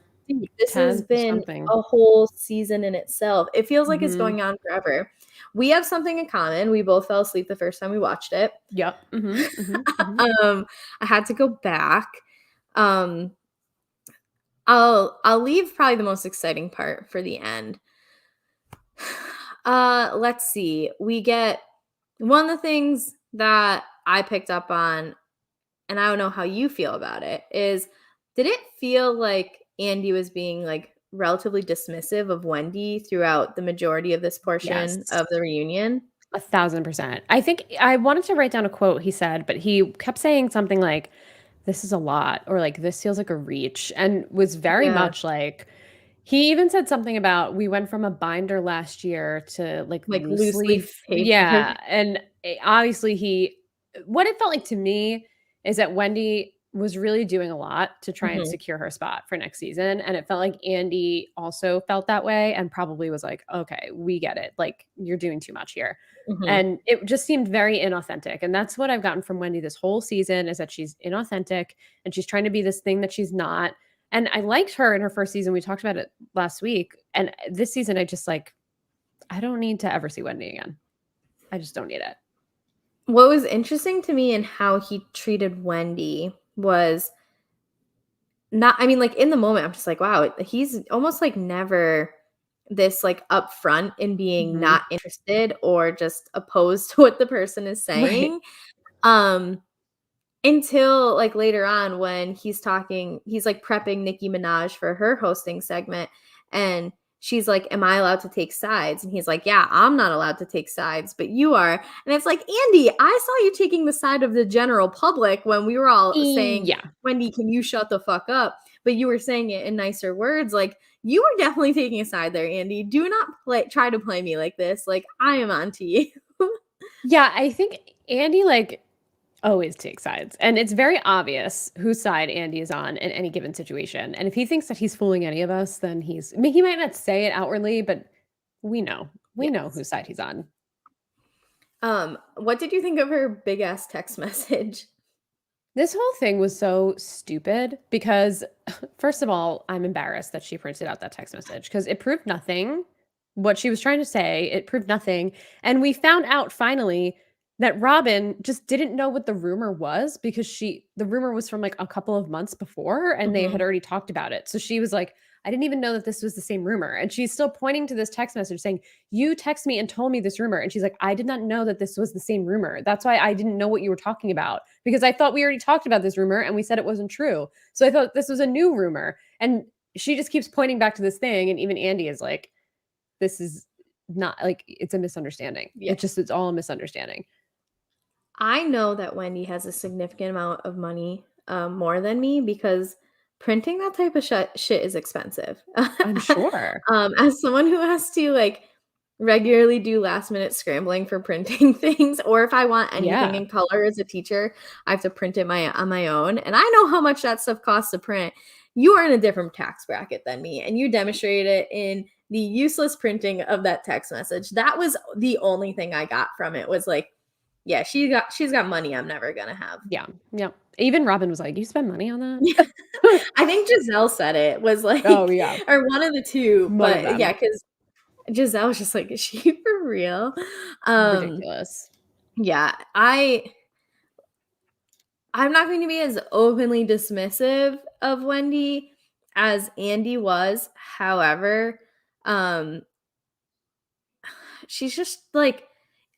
This has 10th or been something. a whole season in itself. It feels like it's Mhm. going on forever. We have something in common. We both fell asleep the first time we watched it. Yep. Mhm, mhm, mhm. I had to go back. Um, I'll leave probably the most exciting part for the end. Let's see. We get one of the things that I picked up on, and I don't know how you feel about it, is did it feel like Andy was being like relatively dismissive of Wendy throughout the majority of this portion Yes. of the reunion? 1,000%. I think I wanted to write down a quote he said, but he kept saying something like, "This is a lot," or like, "This feels like a reach," and was very Yeah, much like he even said something about, "We went from a binder last year to, like, like loose loosely leaf." paper. Yeah, and, obviously he what it felt like to me is that Wendy was really doing a lot to try and Mhm, secure her spot for next season, and it felt like Andy also felt that way and probably was like, "Okay, we get it, like, you're doing too much here." mhm. And it just seemed very inauthentic, and that's what I've gotten from Wendy this whole season is that she's inauthentic, and she's trying to be this thing that she's not, and I liked her in her first season, we talked about it last week, and this season, I just, like, I don't need to ever see Wendy again. I just don't need it. What was interesting to me in how he treated Wendy was not, I mean, like, in the moment, I'm just like, wow, he's almost like never this like upfront in being Mhm. not interested or just opposed to what the person is Right. saying. Um, until like later on when he's like prepping Nicki Minaj for her hosting segment, and she's like, "Am I allowed to take sides?" And he's like, "Yeah, I'm not allowed to take sides, but you are." And it's like, Andy, I saw you taking the side of the general public when we were all saying, Yeah. "Wendy, can you shut the fuck up?" But you were saying it in nicer words. Like, you were definitely taking a side there, Andy. Do not try to play me like this. Like, I am on to you. Yeah, I think Andy, like, always takes sides, and it's very obvious whose side Andy is on in any given situation, and if he thinks that he's fooling any of us, then he's I mean, he might not say it outwardly, but we know. We know Yes. whose side he's on. What did you think of her big ass text message? This whole thing was so stupid because, first of all, I'm embarrassed that she printed out that text message because it proved nothing. What she was trying to say, it proved nothing. And we found out finally that Robin just didn't know what the rumor was because the rumor was from like a couple of months before and they had Mhm, already talked about it. So she was like, I didn't even know that this was the same rumor. And she's still pointing to this text message saying, you text me and told me this rumor. And she's like, I did not know that this was the same rumor. That's why I didn't know what you were talking about because I thought we already talked about this rumor and we said it wasn't true. So I thought this was a new rumor. And she just keeps pointing back to this thing. And even Andy is like, this is not like it's a misunderstanding. yes. It's all a misunderstanding. I know that Wendy has a significant amount of money, more than me because printing that type of shit is expensive. I'm sure. As someone who has to, like, regularly do last minute scrambling for printing things, or if I want anything Yeah. in color as a teacher, I have to print it on my own, and I know how much that stuff costs to print. You are in a different tax bracket than me, and you demonstrated it in the useless printing of that text message. That was the only thing I got from it was like, yeah, she's got money I'm never gonna have. Yeah. Yeah. Even Robin was like, you spend money on Yeah, that? I think Giselle said it, was Oh, like, yeah. or one of the 2, One of but yeah, them. because Giselle was just like, "Is she for real?" Um, Ridiculous. yeah, I'm not going to be as openly dismissive of Wendy as Andy was. However, um, she's just like,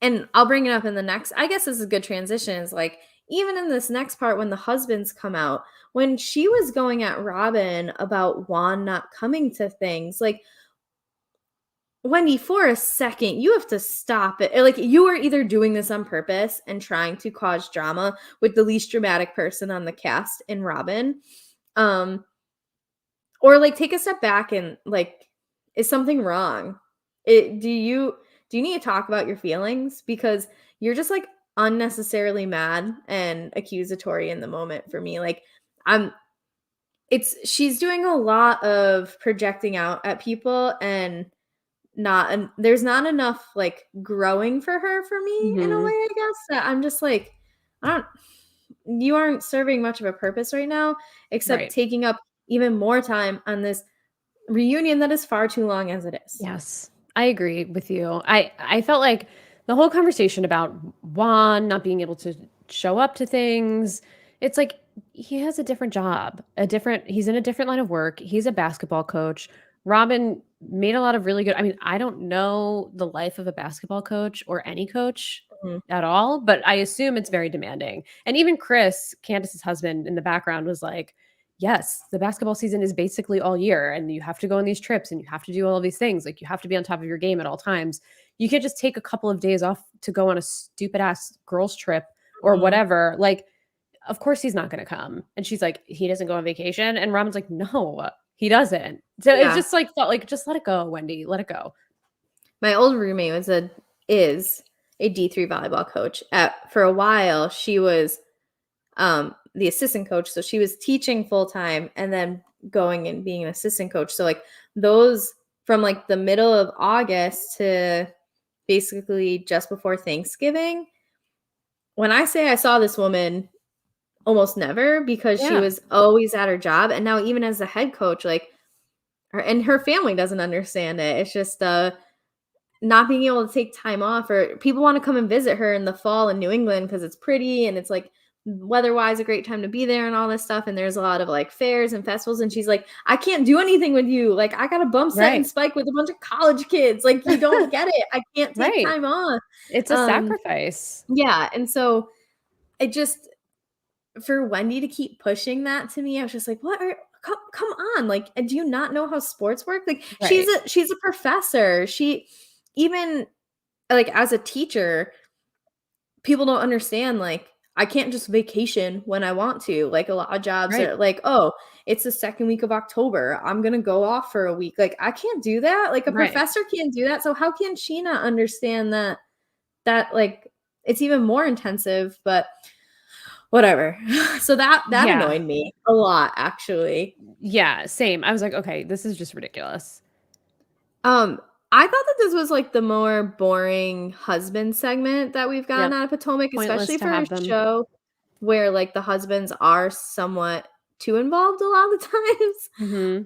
and I'll bring it up in the next, I guess this is a good transition, is like, even in this next part when the husbands come out, when she was going at Robin about Juan not coming to things, like, Wendy, for a second, you have to stop it. Like, you are either doing this on purpose and trying to cause drama with the least dramatic person on the cast in Robin, um, or like take a step back and like, is something wrong? Do you need to talk about your feelings? Because you're just like unnecessarily mad and accusatory in the moment for me. Like, I'm she's doing a lot of projecting out at people, and there's not enough like growing for her for me in a way, Mhm. I guess, that I'm just like, I don't you aren't serving much of a purpose right now except Right. taking up even more time on this reunion that is far too long as it is. Yes, I agree with you. I felt like the whole conversation about Juan not being able to show up to things, it's like he has a different job, he's in a different line of work. He's a basketball coach. Robin made a lot of really good, I mean, I don't know the life of a basketball coach or any coach Mhm. at all, but I assume it's very demanding. And even Chris, Candace's husband in the background was like, yes, the basketball season is basically all year and you have to go on these trips and you have to do all of these things. Like you have to be on top of your game at all times. You can't just take a couple of days off to go on a stupid ass girls trip or Mhm. whatever. Like, of course he's not going to come. And she's like, he doesn't go on vacation. And Robin's like, no, he doesn't. So it Yeah. just like felt like, just let it go, Wendy, let it go. My old roommate is a D3 volleyball coach. For a while, she was the assistant coach, so she was teaching full time and then going and being an assistant coach. So like those from like the middle of August to basically just before Thanksgiving. When I say I saw this woman almost never because she Yeah. was always at her job, and now even as a head coach, like her family doesn't understand it. It's just not being able to take time off, or people want to come and visit her in the fall in New England because it's pretty and it's like weather-wise a great time to be there and all this stuff, and there's a lot of like fairs and festivals, and she's like, I can't do anything with you, like I got a bump set and Right. spike with a bunch of college kids, like you don't get it, I can't take Right. time off. It's a um sacrifice. yeah, and so it just, for Wendy to keep pushing that to me, I was just like, what are, come on, like, do you not know how sports work? Like Right. she's a professor, she, even like as a teacher, people don't understand, like I can't just vacation when I want to. Like a lot of jobs Right. are like, oh, it's the second week of October, I'm gonna go off for a week. Like I can't do that. Like a Right. professor can't do that. So how can she not understand that like it's even more intensive? But whatever. So that Yeah. annoyed me a lot, actually. Yeah, same. I was like, "Okay, this is just ridiculous." Um, I thought that this was like the more boring husband segment that we've gotten Yep. out of Potomac, Pointless especially to for a have them. show where like the husbands are somewhat too involved a lot of the times.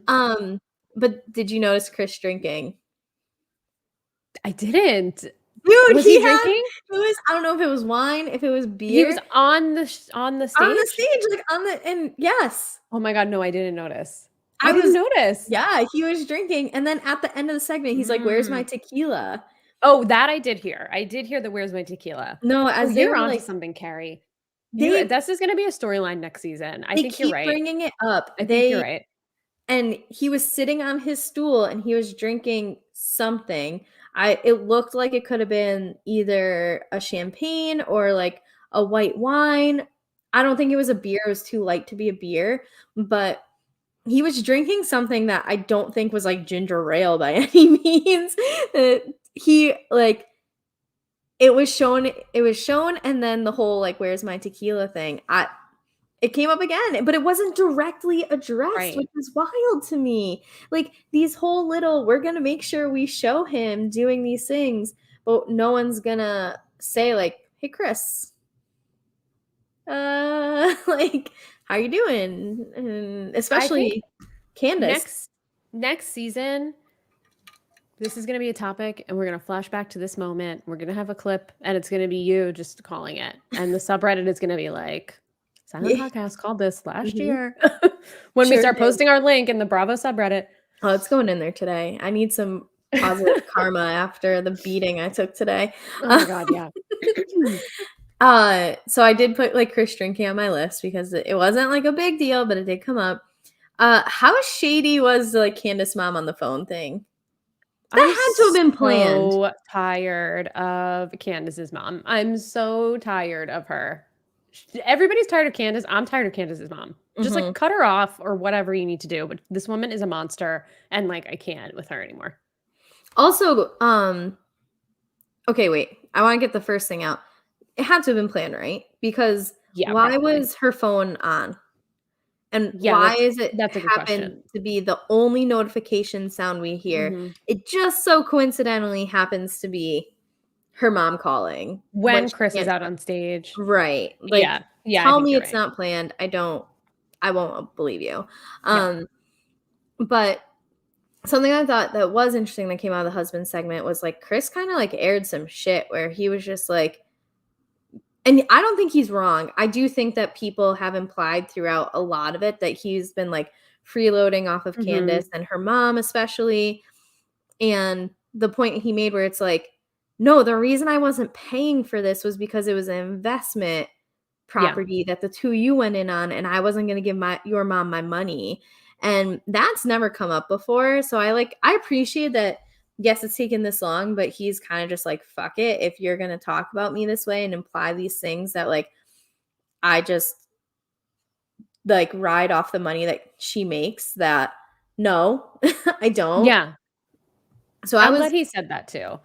Mhm. But did you notice Chris drinking? I didn't. Dude, Was he he had, drinking? it was, I don't know if it was wine, if it was He was beer, on the on the stage? stage, like on the, and yes. Oh my god, no, I didn't notice. I I didn't was, notice. yeah, he was drinking, and then at the end of the segment, he's like, "Where's my Mm. tequila?" Oh, that I did hear. I did hear the "Where's my tequila?" No, Oh, as they you're were onto like, something, Kari. You they this is gonna be a storyline next season. I they think you're keep right. bringing it up. I think you're They, right. and he was sitting on his stool and he was drinking something. It looked like it could have been either a champagne or like a white wine. I don't think it was a beer. It was too light to be a beer, but he was drinking something that I don't think was like ginger ale by any means. He like, it was shown, and then the whole like where's my tequila thing. It came up again, but it wasn't directly addressed, Right. which is wild to me. Like these whole little, we're gonna make sure we show him doing these things, but no one's gonna say like, "Hey, Chris, like, how you doing?" And I think especially Candace. next next season, this is gonna be a topic, and we're gonna flash back to this moment. We're gonna have a clip, and it's gonna be you just calling it, and the subreddit is gonna be like, "Silent Yeah, Podcast called this last mhm, year." When we sure start did. posting our link in the Bravo subreddit. Oh, it's going in there today. I need some positive karma after the beating I took today. Oh my god, yeah. So I did put like Chris drinking on my list because it wasn't like a big deal, but it did come up. How shady was like Candace mom on the phone thing? I'm That had to have been planned. so tired of Candace's mom. I'm so tired of her. Everybody's tired of Candace. I'm tired of Candace's mom. Just like Mhm. cut her off or whatever you need to do. But this woman is a monster, and like I can't with her anymore. Also, okay, wait. I want to get the first thing out. It had to have been planned, right? Because Yeah, why probably. was her phone on? And Yeah, why is it that's a good happen question. to be the only notification sound we hear? Mhm. It just so coincidentally happens to be her mom calling when When she Chris is can't. out on stage. Right. Like, Yeah. Yeah, I tell think me you're it's right. not planned. I won't believe you. Yeah. Um, but something I thought that was interesting that came out of the husband segment was like Chris kind of like aired some shit where he was just like, and I don't think he's wrong. I do think that people have implied throughout a lot of it that he's been like freeloading off of Mhm. Candace and her mom, especially. And the point he made where it's like, no, the reason I wasn't paying for this was because it was an investment Yeah. property that the two of you went in on, and I wasn't going to give your mom my money. And that's never come up before. So I appreciate that. Yes, it's taken this long, but he's kind of just like, fuck it. If you're going to talk about me this way and imply these things that like I just like ride off the money that she makes, that no, I don't. Yeah. So I I'm was, glad he said that too.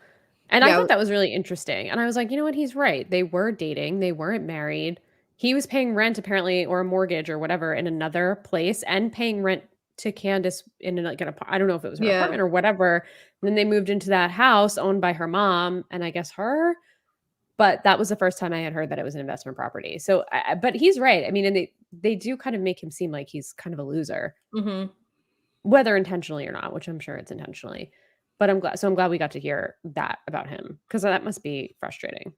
And I yeah, thought that was really interesting. And I was like, you know what? He's right. They were dating, they weren't married. He was paying rent apparently or a mortgage or whatever in another place and paying rent to Candace in like I don't know if it was her yeah. apartment or whatever. And then they moved into that house owned by her mom and I guess her, but that was the first time I had heard that it was an investment property. So but he's right. I mean, and they do kind of make him seem like he's kind of a loser, Hmm. whether intentionally or not, which I'm sure it's intentionally. But I'm glad we got to hear that about him because that must be frustrating.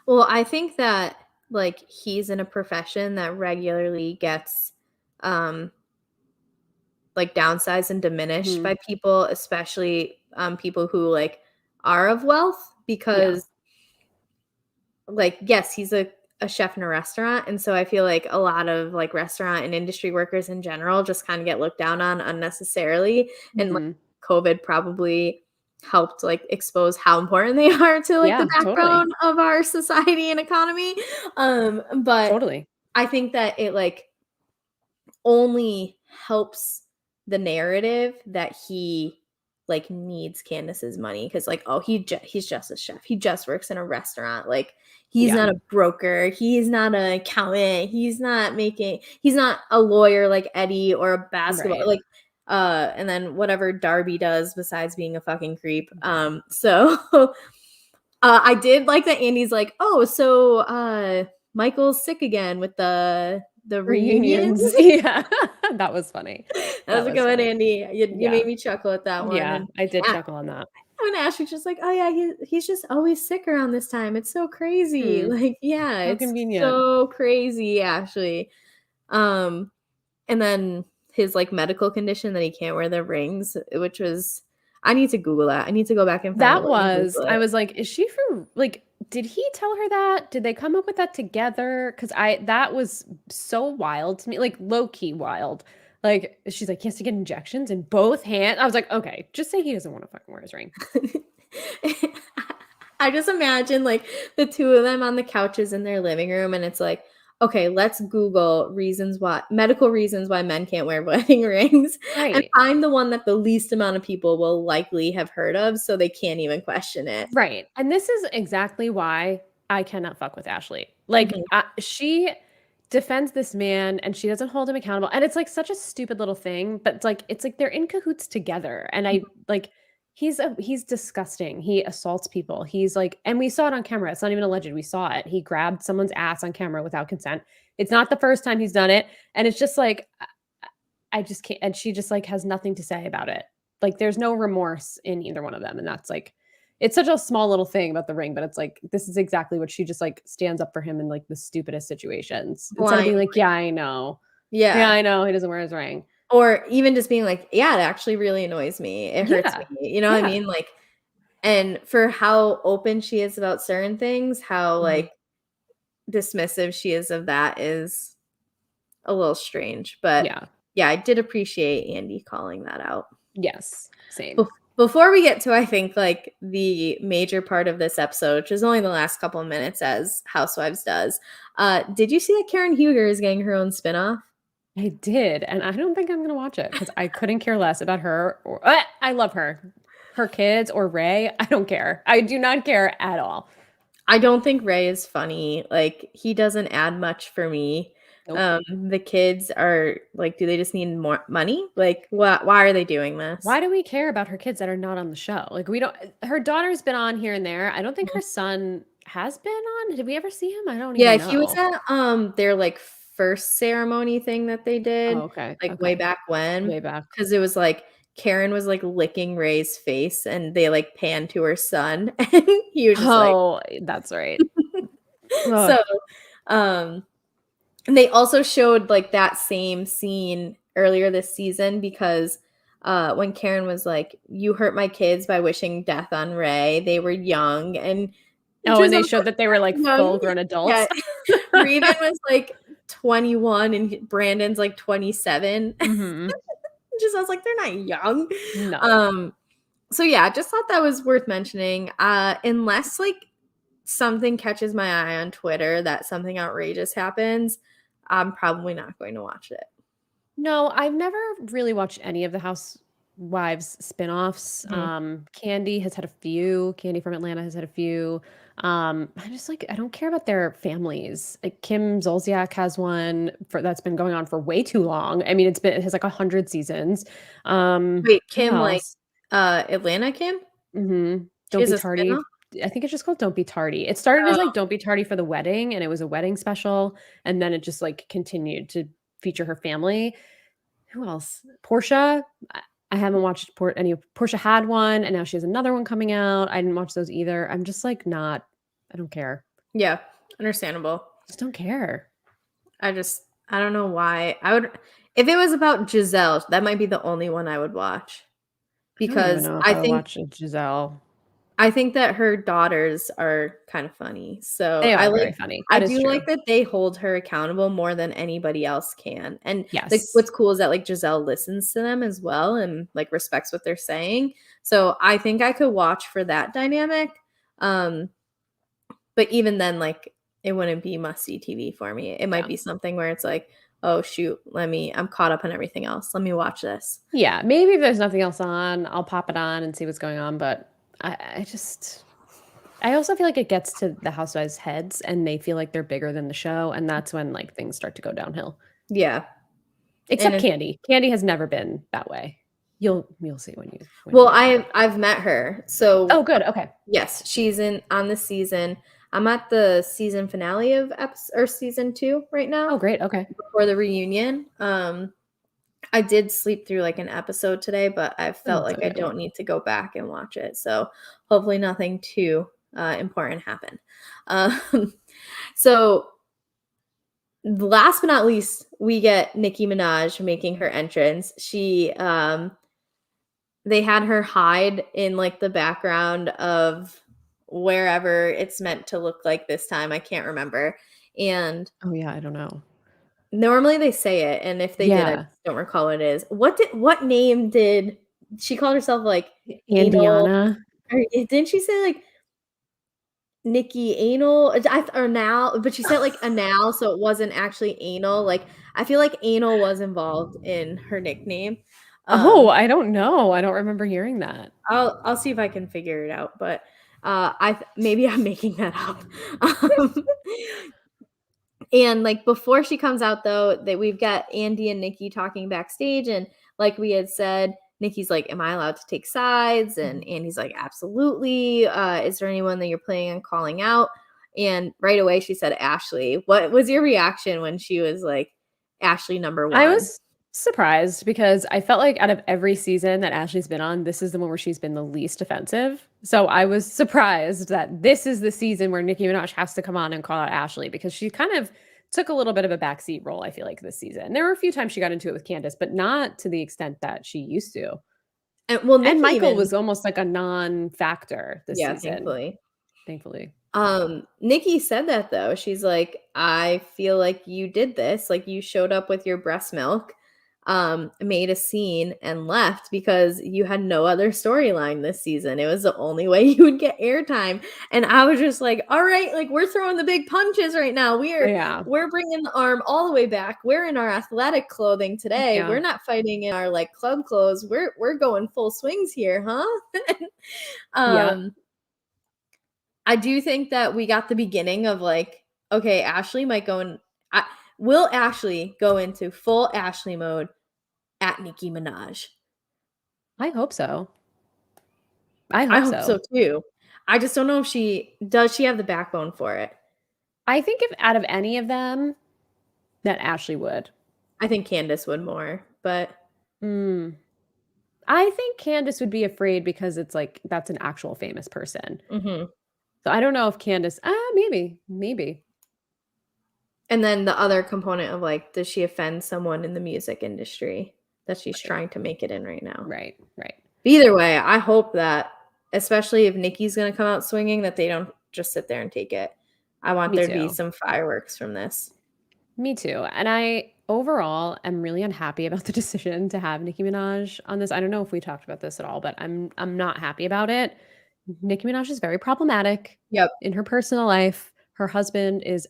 Well, I think that like he's in a profession that regularly gets um like downsized and diminished Mhm. by people, especially people who like are of wealth, Yeah. because like yes, he's a chef in a restaurant, and so I feel like a lot of like restaurant and industry workers in general just kind of get looked down on unnecessarily, and like Mhm. COVID probably helped like expose how important they are to like the Yeah, totally. backbone of our society and economy. But Totally. I think that it like only helps the narrative that he like needs Candace's money, because like, oh, he's just a chef, he just works in a restaurant, like he's Yeah. not a broker, he's not an accountant, he's not a lawyer like Eddie or a basketball Right. like and then whatever Darby does besides being a fucking creep. So I did like that Andy's like, oh, so Michael's sick again with the reunions. Reunions. Yeah. That was funny. That was That a was good one, funny. Andy. You Yeah. made me chuckle at that one. Yeah, And I did yeah, chuckle on that. when Ashley's just like, oh yeah, he's just always sick around this time. It's so crazy. Hmm. Like, yeah, How it's convenient. so crazy, Ashley. Um, and then his like medical condition that he can't wear the rings, which was, I need to Google that. I need to go back and find the That link and was Google I it. was like, "Is she for like, did he tell her that? Did they come up with that together? Because I that was so wild to me, like, low key wild. Like, she's like, "He has to get injections in both hands." I was like, "Okay, just say he doesn't wanna fucking wear his ring." I just imagine like the two of them on the couches in their living room, and it's like, okay, let's Google medical reasons why men can't wear wedding rings, and Right. find the one that the least amount of people will likely have heard of, so they can't even question it. Right, and this is exactly why I cannot fuck with Ashley. Like, Mhm, she defends this man, and she doesn't hold him accountable, and it's, like, such a stupid little thing, but it's like they're in cahoots together, and mhm. I like, he's disgusting. He assaults people. He's, like and we saw it on camera. It's not even alleged, we saw it. He grabbed someone's ass on camera without consent. It's not the first time he's done it, and it's just, like, I just can't and she just, like, has nothing to say about it. Like, there's no remorse in either one of them, and that's, like it's such a small little thing about the ring, but it's, like, this is exactly what she just, like, stands up for him in, like, the stupidest situations instead of Blind, being like, "Yeah, I know. Yeah, yeah. I know he doesn't wear his ring." Or even just being like, "Yeah, it actually really annoys me. It hurts Yeah. me." You know what I Yeah. mean? Like, and for how open she is about certain things, how, Mhm. like, dismissive she is of that is a little strange, but Yeah. yeah, I did appreciate Andy calling that out. Yes. Bef Same. Before we get to, I think, like, the major part of this episode, which is only the last couple of minutes as Housewives does, did you see that Karen Huger is getting her own spinoff? I did, and I don't think I'm gonna watch it because I couldn't care less about her or I love her. Her kids or Ray, I don't care. I do not care at all. I don't think Ray is funny, like, he doesn't add much for me. Nope. The kids are like, do they just need more money? Like, why are they doing this? Why do we care about her kids that are not on the show? Like, we don't her daughter's been on here and there. I don't think her son has been on. Did we ever see him? I don't Yeah, even he was know. at, their, like, first ceremony thing that they Oh, did, okay, like, way okay. back when, Way back. because it was, like, Karen was like licking Ray's face and they like pan to her son and he was just like Oh, that's right. Ugh. so um and they also showed like that same scene earlier this season because when Karen was like, "You hurt my kids by wishing death on Ray. They were young," and Oh, and they Giselle's showed that they were, like, like, young. full-grown Yeah, adults. Raven was like 21 and Brandon's like 27. Mhm. Giselle's like, they're not young. No. Um, so yeah, just thought that was worth mentioning. Unless like something catches my eye on Twitter that something outrageous happens, I'm probably not going to watch it. No, I've never really watched any of the Housewives spinoffs. Mhm. Candy has had a few. Candy from Atlanta has had a few. I just like I don't care about their families. Like Kim Zolciak has one for that's been going on for way too long. I mean, it has like 100 seasons. Wait, Who Kim, like, else? Atlanta Kim? She Don't has Be a Tardy. spinoff? I think it's just called Don't Be Tardy. It started as Oh, like Don't Be Tardy for the wedding, and it was a wedding special, and then it just like continued to feature her family. Who else? Portia. I haven't watched any of Portia had one, and now she has another one coming out. I didn't watch those either. I'm just like not. I don't care. yeah, understandable. Just don't care. I don't know why. I would if it was about Giselle, that might be the only one I would watch I don't even because know if I would watch a Giselle. I think that her daughters are kind of funny. So They are very funny. I That is do true. like that they hold her accountable more than anybody else can. And like Yes. what's cool is that like Giselle listens to them as well and like respects what they're saying. So I think I could watch for that dynamic. Um, but even then, like it wouldn't be must see TV for me. It might Yeah. be something where it's like, oh shoot, I'm caught up on everything else. Let me watch this. Yeah. Maybe if there's nothing else on, I'll pop it on and see what's going on. But I just I also feel like it gets to the housewives' heads and they feel like they're bigger than the show, and that's when, like, things start to go downhill. Yeah. And Except it's Candy. Candy has never been that way. You'll see when you well, get there. I've met her. So Oh, good, okay. yes, she's in on the season. I'm at the season finale of or season 2 right now Oh, great, okay. before the reunion. I did sleep through like an episode today, but I Oh, felt that's like I okay. don't need to go back and watch it. So hopefully nothing too important happened. Um, so last but not least, we get Nicki Minaj making her entrance. They had her hide in like the background of wherever it's meant to look like this time. I can't remember. And Oh, yeah, I don't know. normally they say it, and if they did, I Yeah. just don't recall what it is. What name did she called herself like anal Andiana? or didn't she say like Nikki anal or now, but she said like anal, so it wasn't actually anal. Like I feel like anal was involved in her nickname. Oh, Um I don't know. I don't remember hearing that. I'll see if I can figure it out, but maybe I'm making that up. Um, and like before she comes out though, that we've got Andy and Nikki talking backstage, and like we had said, Nikki's like, "Am I allowed to take sides?" And Mhm. Andy's like, "Absolutely. Is there anyone that you're planning on calling out?" And right away she said Ashley. What was your reaction when she was like Ashley number I one? was surprised because I felt like out of every season that Ashley's been on, this is the one where she's been the least offensive. So I was surprised that this is the season where Nicki Minaj has to come on and call out Ashley because she kind of took a little bit of a backseat role, I feel like, this season. There were a few times she got into it with Candace, but not to the extent that she used to. And well, And Nikki Michael even was almost like a non-factor this yeah, season, thankfully. thankfully. Nikki said that though. She's like, I feel like you did this. Like you showed up with your breast milk, made a scene and left because you had no other storyline this season. It was the only way you would get airtime. And I was just like, all right, like we're throwing the big punches right now. Yeah. We're bringing the arm all the way back. We're in our athletic clothing today. Yeah. We're not fighting in our like club clothes. We're going full swings here, huh? Yeah. um I do think that we got the beginning of like, okay, Ashley might go in. I, will Ashley go into full Ashley mode at Nicki Minaj? I hope so. I I hope hope so so. too. I just don't know if she does. She have the backbone for it. I think if out of any of them, that Ashley would. I think Candace would more, but Mm. I think Candace would be afraid because it's like that's an actual famous person. Mhm. So I don't know if Candace maybe. And then the other component of, like, does she offend someone in the music industry that she's Right. trying to make it in right now? Right, right. Either way, I hope that, especially if Nicki's gonna come out swinging, that they don't just sit there and take it. I want Me there to be too. some fireworks from this. Me too. And I overall am really unhappy about the decision to have Nicki Minaj on this. I don't know if we talked about this at all, but I'm not happy about it. Nicki Minaj is very problematic Yep. in her personal life. Her husband is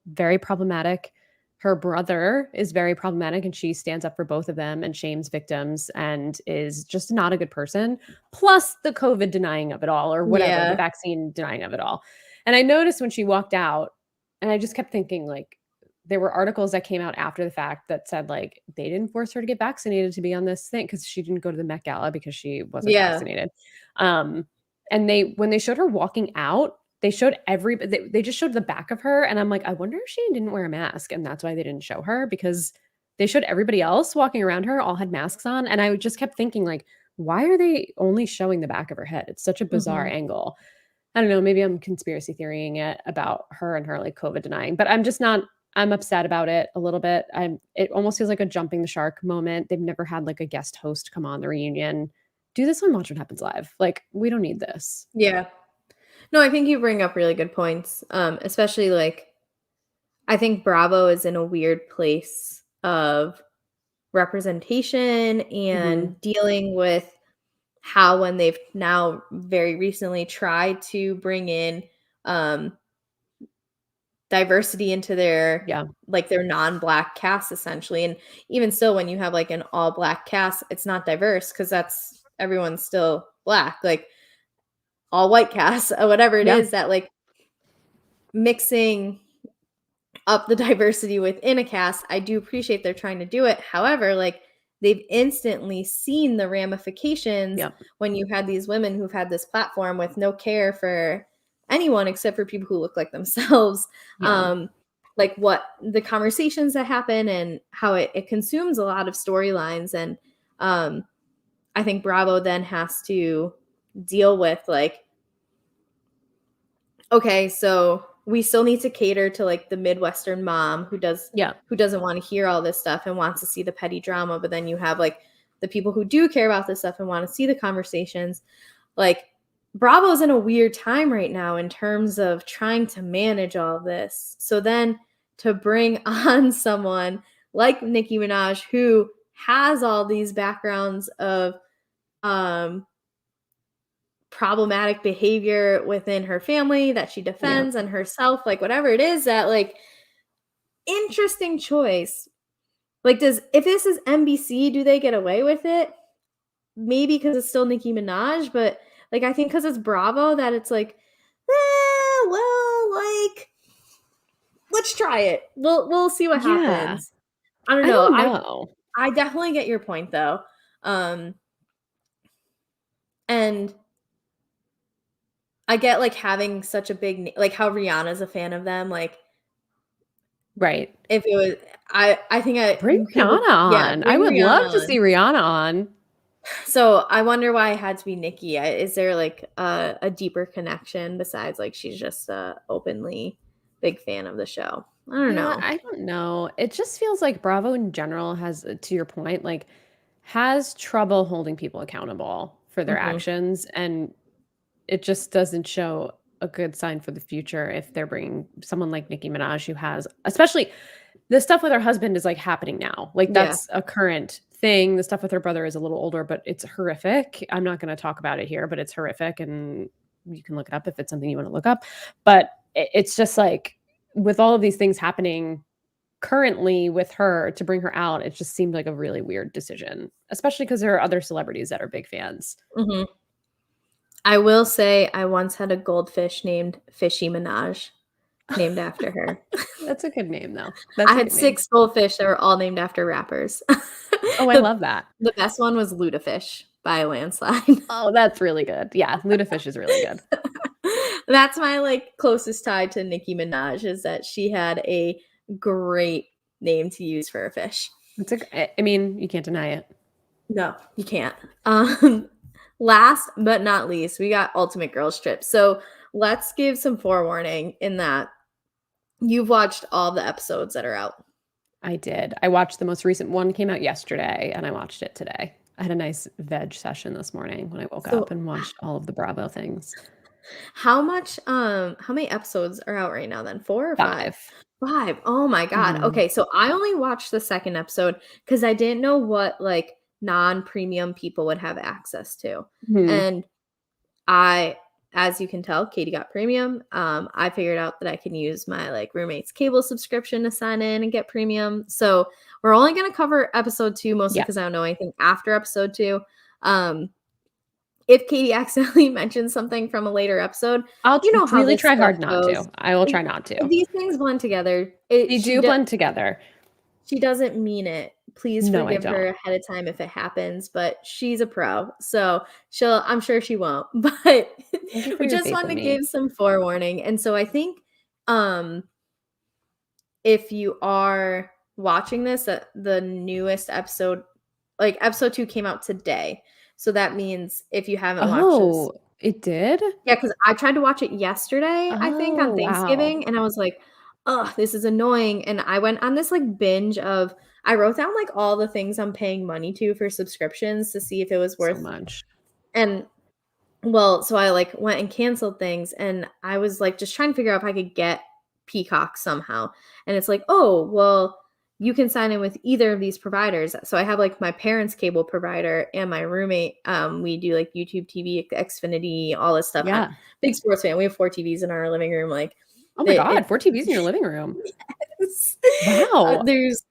very problematic. Her brother is very problematic and she stands up for both of them and shames victims and is just not a good person. Plus the COVID denying of it all or whatever, the Yeah. vaccine denying of it all. And I noticed when she walked out, and I just kept thinking like there were articles that came out after the fact that said like they didn't force her to get vaccinated to be on this thing because she didn't go to the Met Gala because she wasn't Yeah. vaccinated. Um, and when they showed her walking out, they showed they just showed the back of her, and I'm like, I wonder if she didn't wear a mask, and that's why they didn't show her because they showed everybody else walking around her all had masks on, and I just kept thinking like, why are they only showing the back of her head? It's such a bizarre Mhm. angle. I don't know, maybe I'm conspiracy theorying it about her and her like COVID denying, but I'm just not I'm upset about it a little bit. It almost feels like a jumping the shark moment. They've never had like a guest host come on the reunion. Do this on Watch What Happens Live. Like, we don't need this. Yeah. No, I think you bring up really good points, especially, like, I think Bravo is in a weird place of representation Mhm. and dealing with how when they've now very recently tried to bring in, um, diversity into their Yeah. like, their non-black cast, essentially, and even still, when you have, like, an all-black cast, it's not diverse because that's everyone's still black, like, all-white cast or whatever it Yeah. is that, like, mixing up the diversity within a cast. I do appreciate they're trying to do it. However, like, they've instantly seen the ramifications Yep. when you had these women who've had this platform with no care for anyone except for people who look like themselves. Yeah. Like what the conversations that happen and how it consumes a lot of storylines. And I think Bravo then has to deal with like, okay, so we still need to cater to like the Midwestern mom Yeah. who doesn't want to hear all this stuff and wants to see the petty drama, but then you have like the people who do care about this stuff and want to see the conversations. Like Bravo's in a weird time right now in terms of trying to manage all this. So then to bring on someone like Nicki Minaj who has all these backgrounds of um problematic behavior within her family that she Yeah. defends and herself, like whatever it is that like interesting choice. Like does if this is NBC, do they get away with it? Maybe because it's still Nicki Minaj, but like I think because it's Bravo that it's like, well, like let's try it. We'll see what Yeah. happens. I don't I know. don't I know. I definitely get your point though. Um and I get like having such a like how Rihanna's a fan of them. Like Right. if it was I think I Bring people Rihanna yeah, on. I bring would Rihanna love to see on. Rihanna on. So, I wonder why it had to be Nicki. Is there, like, a deeper connection besides, like, she's just a openly big fan of the show? I don't Yeah, know. I don't know. It just feels like Bravo in general has, to your point, like, has trouble holding people accountable for their Mhm. actions, and it just doesn't show a good sign for the future if they're bringing someone like Nicki Minaj who has especially the stuff with her husband is, like, happening now. Like, Yeah. that's a current thing. The stuff with her brother is a little older, but it's horrific. I'm not gonna talk about it here, but it's horrific, and you can look it up if it's something you wanna look up. But it's just, like, with all of these things happening currently with her to bring her out, it just seemed like a really weird decision, especially because there are other celebrities that are big fans. Mhm. I will say I once had a goldfish named Fishy Minaj, named after her. That's a good name, though. I That's a had good name. 6 goldfish that were all named after rappers. Oh, I The love that. the best one was Ludafish by a landslide. Oh, that's really good. Yeah, Ludafish is really good. That's my, like, closest tie to Nicki Minaj is that she had a great name to use for a fish. It's a g I mean, you can't deny it. No, you can't. Um, Last but not least, we got Ultimate Girls Trip. So let's give some forewarning in that you've watched all the episodes that are out. I did. I watched the most recent one, came out yesterday, and I watched it today. I had a nice veg session this morning when I woke up So and watched all of the Bravo things. how many episodes are out right now then? 4 or 5? 5. 5. Oh my god. Mhm. Okay, so I only watched the second episode because I didn't know what, like, non-premium people would have access to. Mhm. And I as you can tell, Katie got premium. I figured out that I can use my, like, roommate's cable subscription to sign in and get premium. So, we're only gonna cover episode 2 mostly Yeah. because I don't know anything after episode 2. Um, if Katie accidentally mentions something from a later episode, I'll you know how really this try stuff hard not goes. to. I will It try not to. these things blend together. They do blend together. She doesn't mean it. Please No, I forgive her don't. ahead of time if it happens, but she's a pro, so I'm sure she won't, but Thank you for we your just faith wanted in to me. give some forewarning, and so I think, um, if you are watching this, the newest episode like, episode 2 came out today, so that means if you haven't watched this. Oh, it did? Yeah, because I tried to watch it yesterday, I think, Oh, on wow. Thanksgiving, and I was like, "Ugh, this is annoying," and I went on this, like, binge of I wrote down, like, all the things I'm paying money to for subscriptions to see if it was So worth. much. And well, so I, like, went and canceled things, and I was, like, just trying to figure out if I could get Peacock somehow, and it's like, "Oh, well, you can sign in with either of these providers." So I have, like, my parents' cable provider and my roommate, we do, like, YouTube TV, Xfinity, all this stuff. I'm Yeah. big sports fan. We have 4 TVs in our living room, like, Oh my God, it 4 TVs in your living room. yes. Wow. There's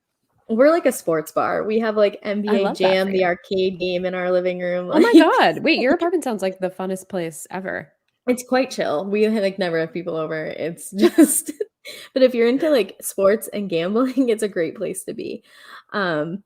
we're like a sports bar. We have, like, I NBA love that for Jam, the you. arcade game in our living room, Oh my like God. Wait, your apartment sounds like the funnest place ever. it's quite chill. We, like, never have people over. It's just but if you're into, like, sports and gambling, it's a great place to be. Um,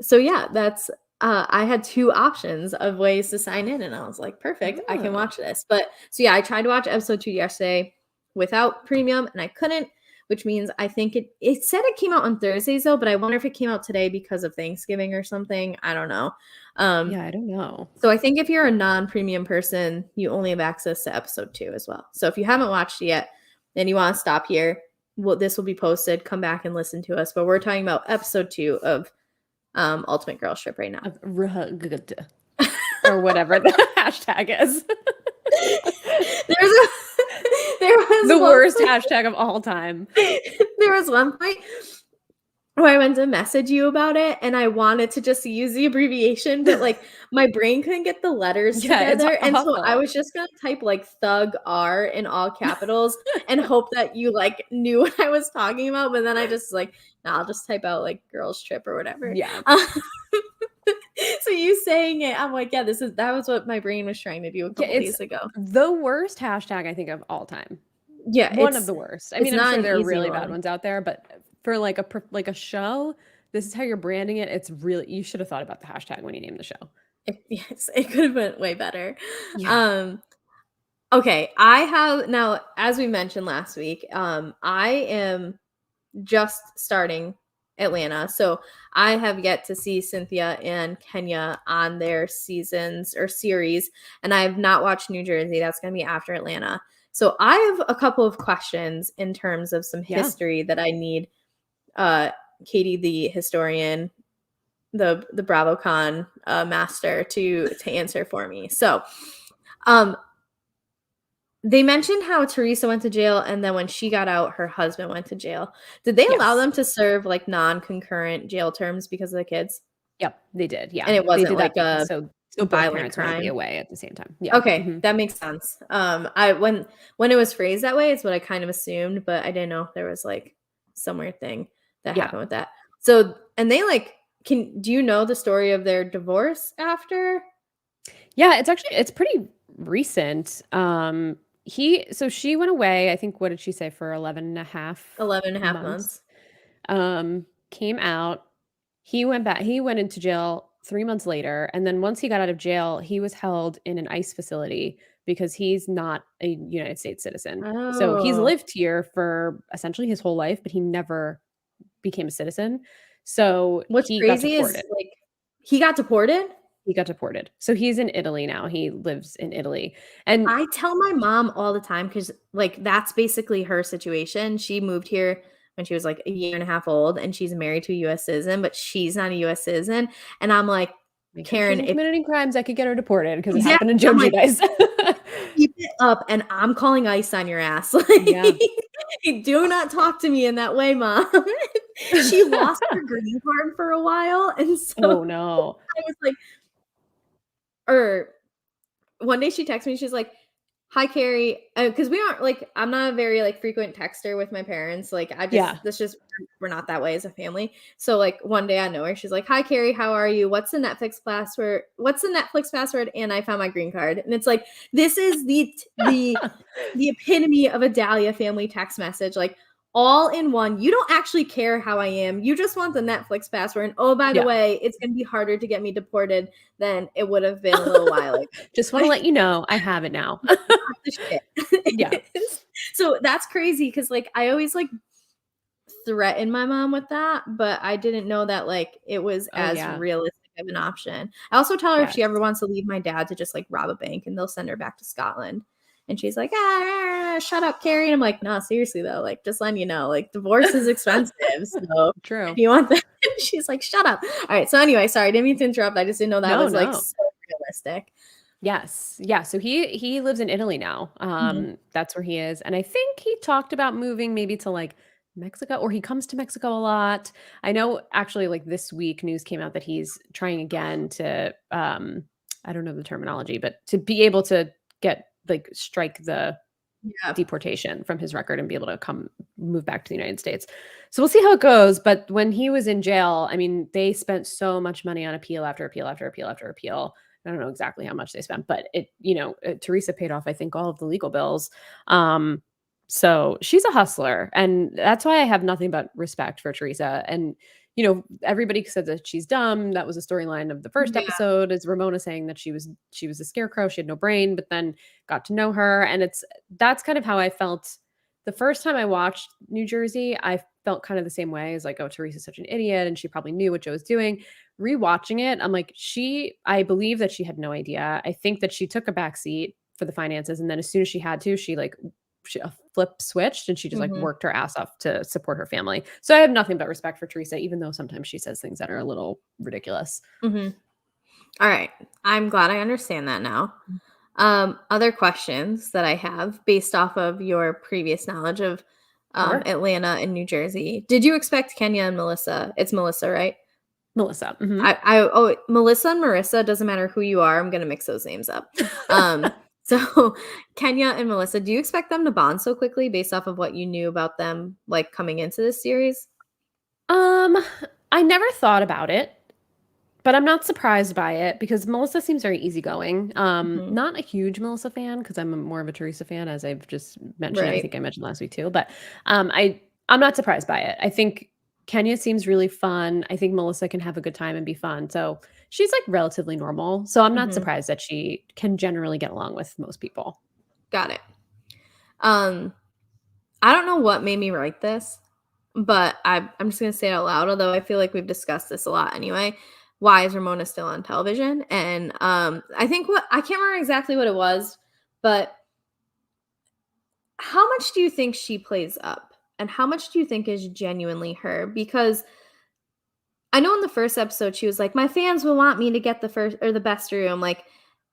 so yeah, that's I had 2 options of ways to sign in, and I was like, "Perfect, I can Oh. watch this." But so yeah, I tried to watch episode 2 yesterday without premium, and I couldn't, which means I think it said it came out on Thursdays though, but I wonder if it came out today because of Thanksgiving or something. I don't know. Um, Yeah, I don't know. so I think if you're a non-premium person, you only have access to episode 2 as well. So if you haven't watched it yet and you want to stop here, this will be posted. Come back and listen to us. But we're talking about episode 2 of Ultimate Girls Trip right now. Of rugged or whatever the hashtag is. There's a there was The one worst point hashtag of all time. there was one point where I went to message you about it, and I wanted to just use the abbreviation, but, like, my brain couldn't get the letters Yeah, it's together, and so I awful. was just gonna type, like, Thug R in all capitals and hope that you, like, knew what I was talking about, but then I just, like, "Nah, I'll just type out, like, girls trip or whatever." Yeah. So you saying it, I'm like, "Yeah, that was what my brain was trying to do a Yeah, couple it's days ago." the worst hashtag I think of all time. Yeah, One of the worst. I it's mean, I'm not sure an there are easy really bad one. ones out there, but for like like a show, this is how you're branding it. It's really you should have thought about the hashtag when you named the show. Yes, it could have been way better. Yeah. Um, okay, I have now, as we mentioned last week, I am just starting Atlanta, so I have yet to see Cynthia and Kenya on their seasons or series, and I have not watched New Jersey. That's going to be after Atlanta. So I have a couple of questions in terms of some Yeah. history that I need uh, Katie, the historian, the BravoCon master, to answer for me. So, um, they mentioned how Teresa went to jail, and then when she got out, her husband went to jail. Did they allow Yes. them to serve, like, non-concurrent jail terms because of the kids? Yep, they did. Yeah. And it They wasn't did that like a so both violent parents wouldn't be crime? away at the same time. Yeah. Okay, Mhm. that makes sense. I when it was phrased that way, it's what I kind of assumed, but I didn't know if there was, like, some weird thing that Yeah. happened with that. So and they, like do you know the story of their divorce after? Yeah, it's pretty recent. She went away, I think what did she say, for 11 and a half 11 and a half months. months. Came out. He went into jail 3 months later, and then once he got out of jail, he was held in an ICE facility because he's not a United States citizen. So he's Oh. lived here for essentially his whole life, but he never became a citizen. So What's he got crazy is, deported. like, He got deported? He got deported. So he's in Italy now. He lives in Italy. And I tell my mom all the time because, like, that's basically her situation. She moved here when she was like a year and a half old, and she's married to a US citizen, but she's not a US citizen. And I'm like, like, if she Karen, hasn't if committed any crimes, I could get her deported because it exactly, happened in I'm Joji like, Dice. keep it up, and I'm calling ICE on your ass. Yeah. Like, do not talk to me in that way, mom. She lost her green card for a while, and so Oh, no. I was like, or one day she texted me, she's like, "Hi, Kari," because we aren't like I'm not a very like frequent texter with my parents. Like I just Yeah. that's just we're not that way as a family. So like one day I know her, she's like, "Hi, Kari, how are you? What's the Netflix password? What's the Netflix password?" And I found my green card, and it's like this is the epitome of a Dahlia family text message, like all in one. You don't actually care how I am. You just want the Netflix password. And oh, by the Yeah. way, it's gonna be harder to get me deported than it would have been a little while ago. Just wanna let you know I have it now. The Yeah. shit. So that's crazy because like I always like threaten my mom with that, but I didn't know that like it was Oh, as yeah. realistic of an option. I also tell her if she Yes. ever wants to leave my dad to just like rob a bank and they'll send her back to Scotland. And she's like, ah, shut up, Kari. And I'm like, no, seriously though, like just letting you know, like divorce is expensive. So if True. you want that, she's like, shut up. All right. So anyway, sorry, didn't mean to interrupt. I just didn't know that No, was like no. so realistic. Yes. Yeah, so he lives in Italy now. Mhm. That's where he is, and I think he talked about moving maybe to, like, Mexico, or he comes to Mexico a lot. I know actually, like, this week, news came out that he's trying again to, I don't know the terminology, but to be able to get like, strike the Yeah. deportation from his record and be able to come move back to the United States. So we'll see how it goes, but when he was in jail, I mean, they spent so much money on appeal after appeal after appeal after appeal. I don't know exactly how much they spent, but Teresa paid off, I think, all of the legal bills. Um, so she's a hustler, and that's why I have nothing but respect for Teresa. And everybody said that she's dumb. That was a storyline of the first Yeah. episode, is Ramona saying that she was a scarecrow, she had no brain, but then got to know her, and that's kind of how I felt the first time I watched New Jersey. I felt kind of the same way, as like, oh, Teresa's such an idiot and she probably knew what Joe was doing. Rewatching it, I'm like, I believe that she had no idea. I think that she took a back seat for the finances, and then as soon as she had to, she a flip switched, and she just like Mhm. worked her ass off to support her family. So I have nothing but respect for Teresa, even though sometimes she says things that are a little ridiculous. Mhm. All right. I'm glad I understand that now. Other questions that I have based off of your previous knowledge of Sure. Atlanta and New Jersey. Did you expect Kenya and Melissa? It's Melissa, right? Melissa. Hmm. Melissa and Marissa, doesn't matter who you are, I'm gonna mix those names up. So Kenya and Melissa, do you expect them to bond so quickly based off of what you knew about them like coming into this series? Um, I never thought about it, but I'm not surprised by it because Melissa seems very easygoing. Mhm. Not a huge Melissa fan because more of a Teresa fan, as I've just mentioned. I Right. think I mentioned last week too. But I'm not surprised by it. I think Kenya seems really fun. I think Melissa can have a good time and be fun. So she's like relatively normal. So I'm not Mhm. surprised that she can generally get along with most people. Got it. Um, I don't know what made me write this, but I'm just gonna say it out loud, although I feel like we've discussed this a lot anyway. Why is Ramona still on television? And I think what I can't remember exactly what it was, but how much do you think she plays up? And how much do you think is genuinely her? Because I know in the first episode she was like, my fans will want me to get the first or the best room. Like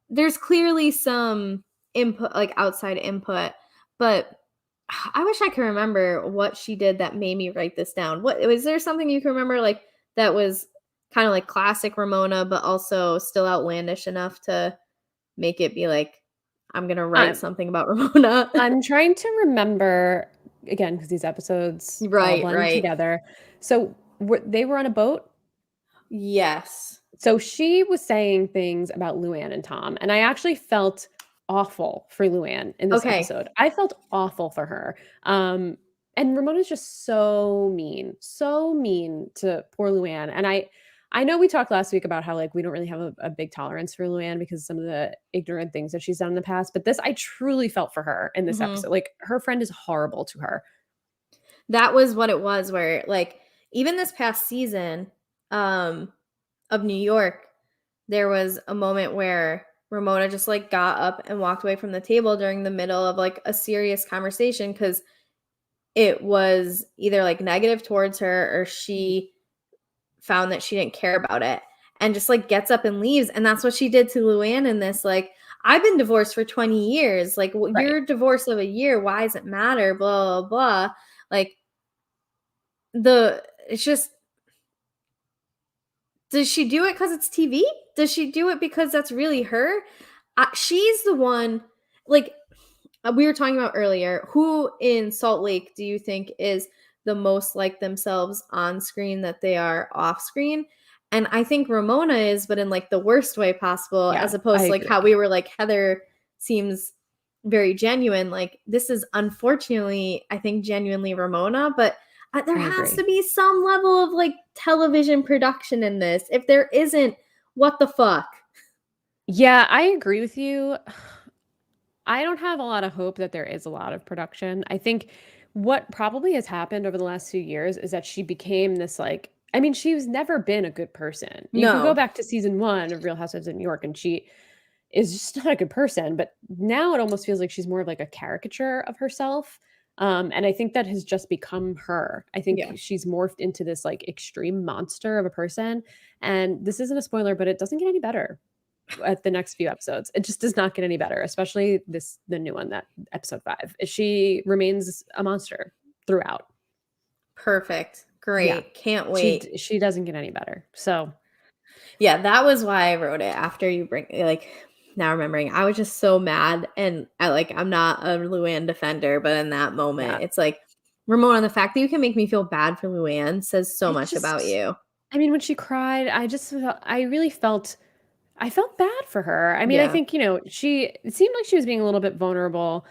there's clearly some input, like outside input, but I wish I could remember what she did that made me write this down. What was there something you can remember like that was kind of like classic Ramona, but also still outlandish enough to make it be like, I'm gonna write I'm something about Ramona. I'm trying to remember again because these episodes all Right, blend right. together. So they were on a boat. Yes. So she was saying things about Luann and Tom, and I actually felt awful for Luann in this Okay. episode. I felt awful for her. And Ramona's just so mean to poor Luann. And I know we talked last week about how like we don't really have a big tolerance for Luann because of some of the ignorant things that she's done in the past. But this I truly felt for her in this Mhm. episode. Like her friend is horrible to her. That was what it was where, like, even this past season, um, of New York, there was a moment where Ramona just like got up and walked away from the table during the middle of like a serious conversation because it was either like negative towards her or she found that she didn't care about it and just like gets up and leaves. And that's what she did to Luann in this. Like, I've been divorced for 20 years. Like, well, Right. you're divorced of a year. Why does it matter? Blah, blah, blah. Like, it's just, does she do it because it's TV? Does she do it because that's really her? She's the one, like, we were talking about earlier, who in Salt Lake do you think is the most like themselves on screen that they are off screen? And I think Ramona is, but in like the worst way possible, Yeah, as opposed I to like how agree. we were like, Heather seems very genuine. Like, this is unfortunately, I think, genuinely Ramona, but there I has to agree. be some level of like television production in this. If there isn't, what the fuck? Yeah, I agree with you. I don't have a lot of hope that there is a lot of production. I think what probably has happened over the last few years is that she became this like I mean, she's never been a good person. You can go No. back to season 1 of Real Housewives of New York and she is just not a good person, but now it almost feels like she's more of like a caricature of herself. And I think that has just become her. I think Yeah. she's morphed into this like extreme monster of a person. And this isn't a spoiler, but it doesn't get any better at the next few episodes. It just does not get any better, especially the new one, that episode 5. She remains a monster throughout. Perfect. Yeah. Great. Can't wait. She doesn't get any better. So, Yeah, that was why I wrote it after you bring like now remembering. I was just so mad and I'm not a Luann defender, but in that yeah. moment, it's like Ramona, the fact that you can make me feel bad for Luann says so It much about just you. I mean, when she cried, I really felt I felt bad for her. I mean, I Yeah. think, it seemed like she was being a little bit vulnerable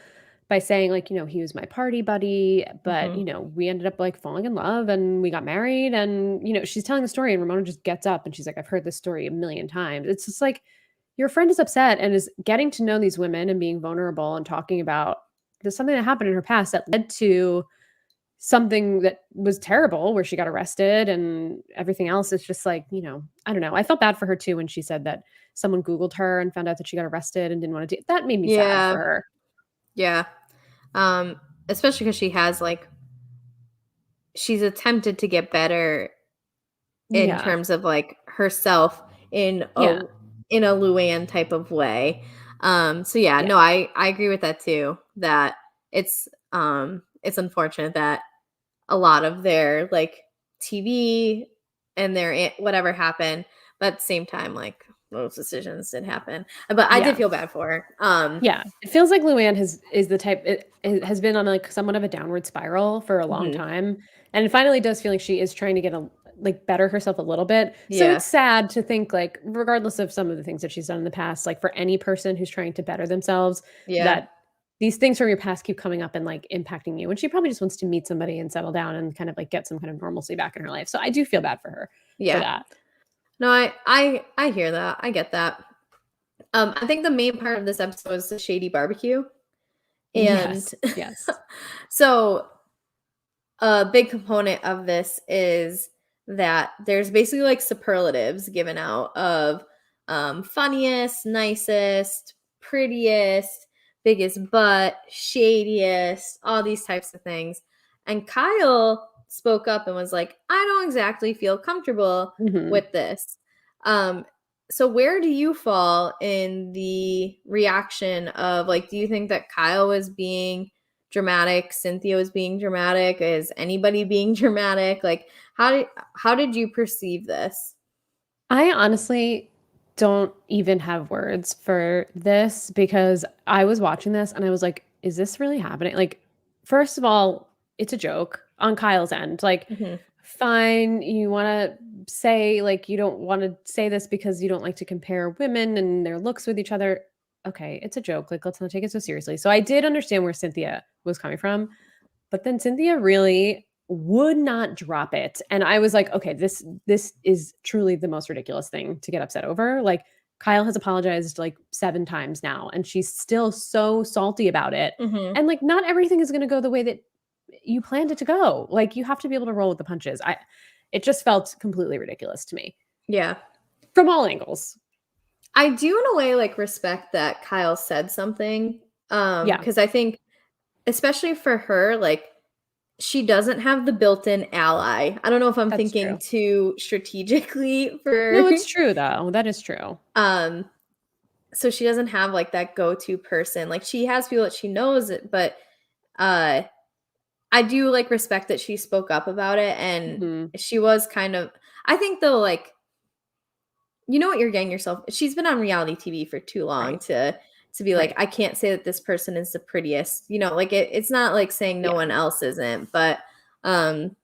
by saying like, he was my party buddy, but, Mhm. we ended up like falling in love and we got married and, she's telling the story and Ramona just gets up and she's like, I've heard this story a million times. It's just like your friend is upset and is getting to know these women and being vulnerable and talking about there's something that happened in her past that led to something that was terrible where she got arrested and everything else is just like, I don't know. I felt bad for her too when she said that someone Googled her and found out that she got arrested and didn't want to do that made me sad for Yeah. her. Yeah. Um Especially cuz she has like she's attempted to get better in Yeah. terms of like herself Yeah. in a Luann type of way. So yeah, Yeah. no, I agree with that too. That it's unfortunate that a lot of their like TV and whatever happened, but at the same time, like those decisions did happen. But I did Yeah. feel bad for her. Yeah. It feels like Luann is the type it has been on like somewhat of a downward spiral for a long Mhm. time. And it finally does feel like she is trying to get better herself a little bit. So Yeah, it's sad to think like regardless of some of the things that she's done in the past, like for any person who's trying to better themselves, yeah, that these things from your past keep coming up and like impacting you. And she probably just wants to meet somebody and settle down and kind of like get some kind of normalcy back in her life. So I do feel bad for her for yeah. that. No, I hear that. I get that. I think the main part of this episode was the shady barbecue. And Yes. Yes. so a big component of this is that there's basically like superlatives given out of funniest, nicest, prettiest, biggest butt, shadiest, all these types of things. And Kyle spoke up and was like, I don't exactly feel comfortable Mhm. with this. Um, so where do you fall in the reaction of like, do you think that Kyle was being dramatic, Cynthia was being dramatic, is anybody being dramatic? Like how did you perceive this? I honestly don't even have words for this because I was watching this and I was like, is this really happening? Like, first of all, it's a joke on Kyle's end. Like, Mhm. fine, you want to say, like, you don't want to say this because you don't like to compare women and their looks with each other. Okay, it's a joke. Like, let's not take it so seriously. So I did understand where Cynthia was coming from. But then Cynthia really would not drop it, and I was like, "Okay, this is truly the most ridiculous thing to get upset over." Like, Kyle has apologized, like, 7 times now, and she's still so salty about it, Mhm. and, like, not everything is gonna go the way that you planned it to go. Like, you have to be able to roll with the punches. I It just felt completely ridiculous to me. Yeah. from all angles. I do in a way like respect that Kyle said something. Yeah. Because I think, especially for her, like she doesn't have the built-in ally. I don't know if I'm That's thinking true. too strategically for No, it's true though. That is true. so she doesn't have like that go-to person. Like she has people that she knows it, but uh I do like respect that she spoke up about it, and Mhm. she was kind of, I think though, like, you know what you're getting yourself. She's been on reality TV for too long Right. to be like, Right. I can't say that this person is the prettiest. You know, like it's not like saying no Yeah. one else isn't, but um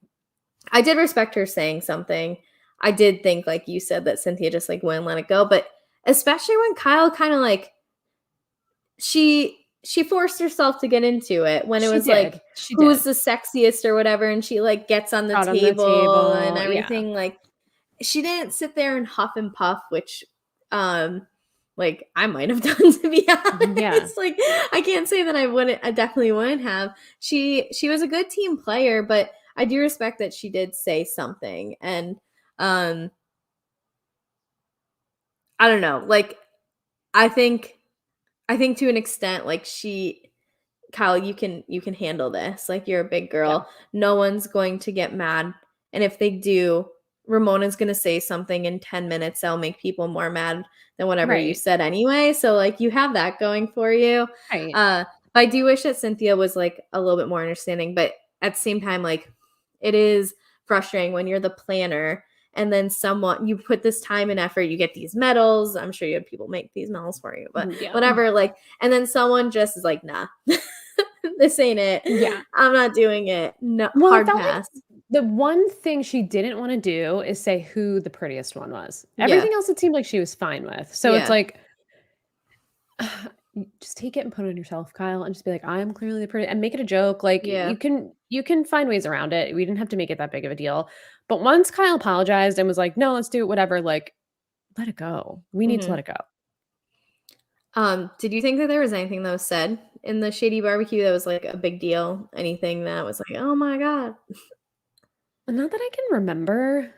I did respect her saying something. I did think, like you said, that Cynthia just like wouldn't let it go, but especially when Kyle kind of like she forced herself to get into it when it She was did. like She who's did. the sexiest or whatever, and she like gets on the Out on the table and table. Yeah. everything. Like she didn't sit there and huff and puff, which like I might have done, to be Yeah. honest. Like I can't say that I definitely wouldn't have. She was a good team player, but I do respect that she did say something. And um I don't know, like I think I think to an extent, like Kyle, you can handle this. Like you're a big Yeah. girl. No one's going to get mad. And if they do, Ramona's going to say something in 10 minutes that'll make people more mad than whatever you Right. said anyway. So like you have that going for you. Right. But I do wish that Cynthia was like a little bit more understanding, but at the same time, like it is frustrating when you're the planner and then someone you put this time and effort, you get these medals. I'm sure you had people make these medals for you, but Yeah. whatever, like, and then someone just is like, nah, this ain't it. Yeah. I'm not doing it. No, Well, it hard felt like pass. the one thing she didn't wanna do is say who the prettiest one was. Yeah. Everything else it seemed like she was fine with. So it's Yeah. like, just take it and put it on yourself, Kyle, and just be like, "I am clearly the pretty," and make it a joke. Like, Yeah. you can find ways around it. We didn't have to make it that big of a deal. But once Kyle apologized and was like, "No, let's do it, whatever," like, let it go. We need to hmm let it go. Did you think that there was anything that was said in the shady barbecue that was like a big deal? Anything that was like, oh my God? Not that I can remember.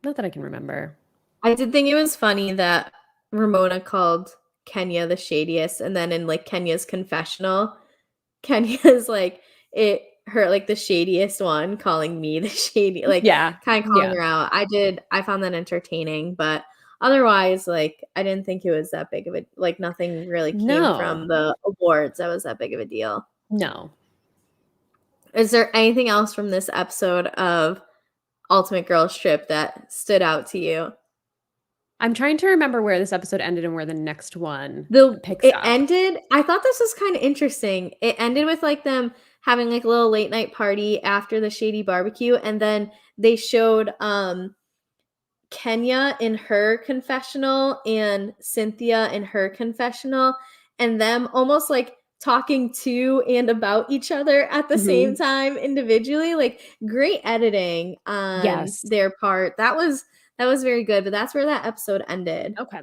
Not that I can remember. I did think it was funny that Ramona called Kenya the shadiest, and then in like Kenya's confessional, Kenya's like it her like the shadiest one calling me the shady, like Yeah. kind of calling Yeah. her out. I found that entertaining, but otherwise, like I didn't think it was that big of a, like nothing really came No. from the awards that was that big of a deal. No. Is there anything else from this episode of Ultimate Girls Trip that stood out to you? I'm trying to remember where this episode ended and where the next one The picks it up. ended, I thought this was kinda interesting. It ended with, like, them having, like, a little late night party after the shady barbecue, and then they showed, Kenya in her confessional and Cynthia in her confessional, and them almost, like, talking to and about each other at the same Mhm. time individually. Like, great editing on Yes. their part. That was very good, but that's where that episode ended. Okay.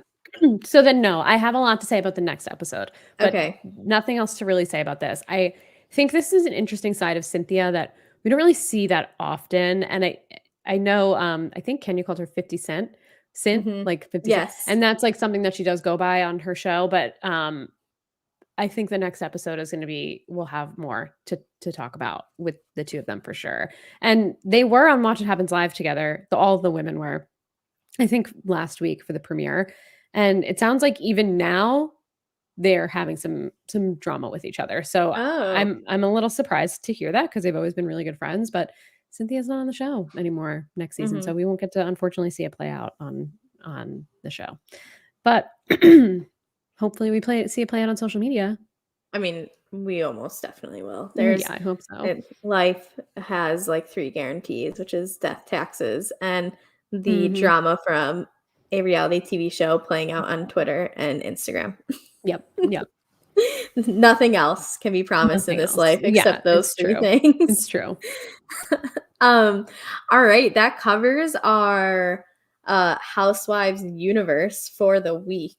So then no, I have a lot to say about the next episode, but Okay. nothing else to really say about this. I think this is an interesting side of Cynthia that we don't really see that often, and I know, I think Kenya called her 50 Cent, Mhm. like 50 Cent, Yes. and that's, like, something that she does go by on her show, but, I think the next episode is gonna be we'll have more to talk about with the 2 of them for sure, and they were on Watch What Happens Live together, all of the women were. I think last week for the premiere, and it sounds like even now they're having some drama with each other. So Oh. I'm a little surprised to hear that because they've always been really good friends, but Cynthia's not on the show anymore next season, so Mhm. we won't get to unfortunately see it play out on the show. But hopefully we see it play out on social media. I mean, we almost definitely will. Yeah, I hope so. Life has like 3 guarantees, which is death, taxes, and the Mhm. drama from a reality TV show playing out on Twitter and Instagram. Yep, yep. Nothing else can be promised in Nothing this else. life Yeah, except those it's 3 true. It's things. true. Um, all right, that covers our Housewives universe for the week.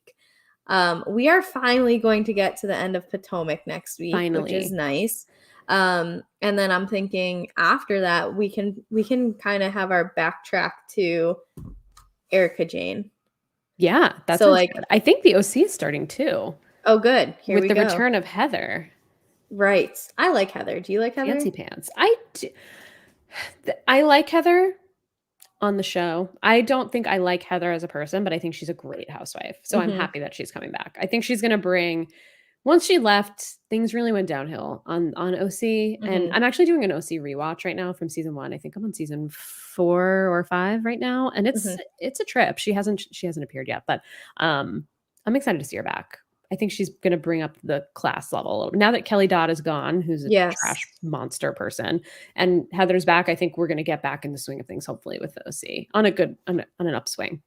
We are finally going to get to the end of Potomac next week, which is Finally. nice. And then I'm thinking after that we can kind of have our backtrack to Erica Jane. Yeah, that So sounds like, good. I think the OC is starting too, oh, good. Here with we the go. return of Heather. Right. I like Heather. Do you like Heather? Fancy pants. I like Heather on the show. I don't think I like Heather as a person, but I think she's a great housewife. So I'm Hmm. happy that she's coming back. I think she's going to bring once she left, things really went downhill on OC, and Hmm. I'm actually doing an OC rewatch right now from season 1. I think I'm on season 4 or 5 right now, and Hmm. it's a trip. She hasn't appeared yet, but I'm excited to see her back. I think she's going to bring up the class level a little bit. Now that Kelly Dodd is gone, who's a Yes. trash monster person, and Heather's back, I think we're going to get back in the swing of things, hopefully with the OC on a good on an upswing.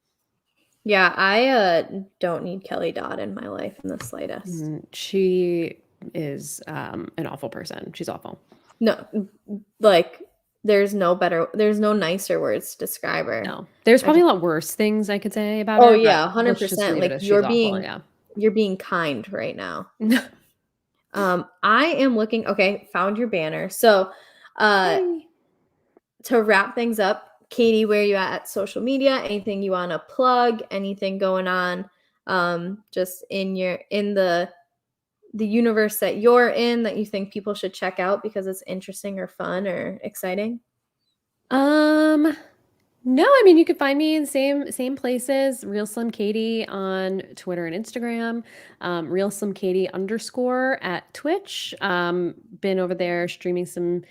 Yeah, I don't need Kelly Dodd in my life in the slightest. She is an awful person. She's awful. No, like there's no nicer words to describe her. No. There's I probably just a lot worse things I could say about Oh her, but yeah, let's just 100%. leave it Like as she's awful, yeah. you're being kind right now. I am looking okay, found your banner. So, uh Yay. to wrap things up, Katie, where you at social media? Anything you want to plug? Anything going on just in the universe that you're in that you think people should check out because it's interesting or fun or exciting? Um, no, I mean, you can find me in same places, Real Slim Katie on Twitter and Instagram, Real Slim Katie _ at Twitch. Been over there streaming some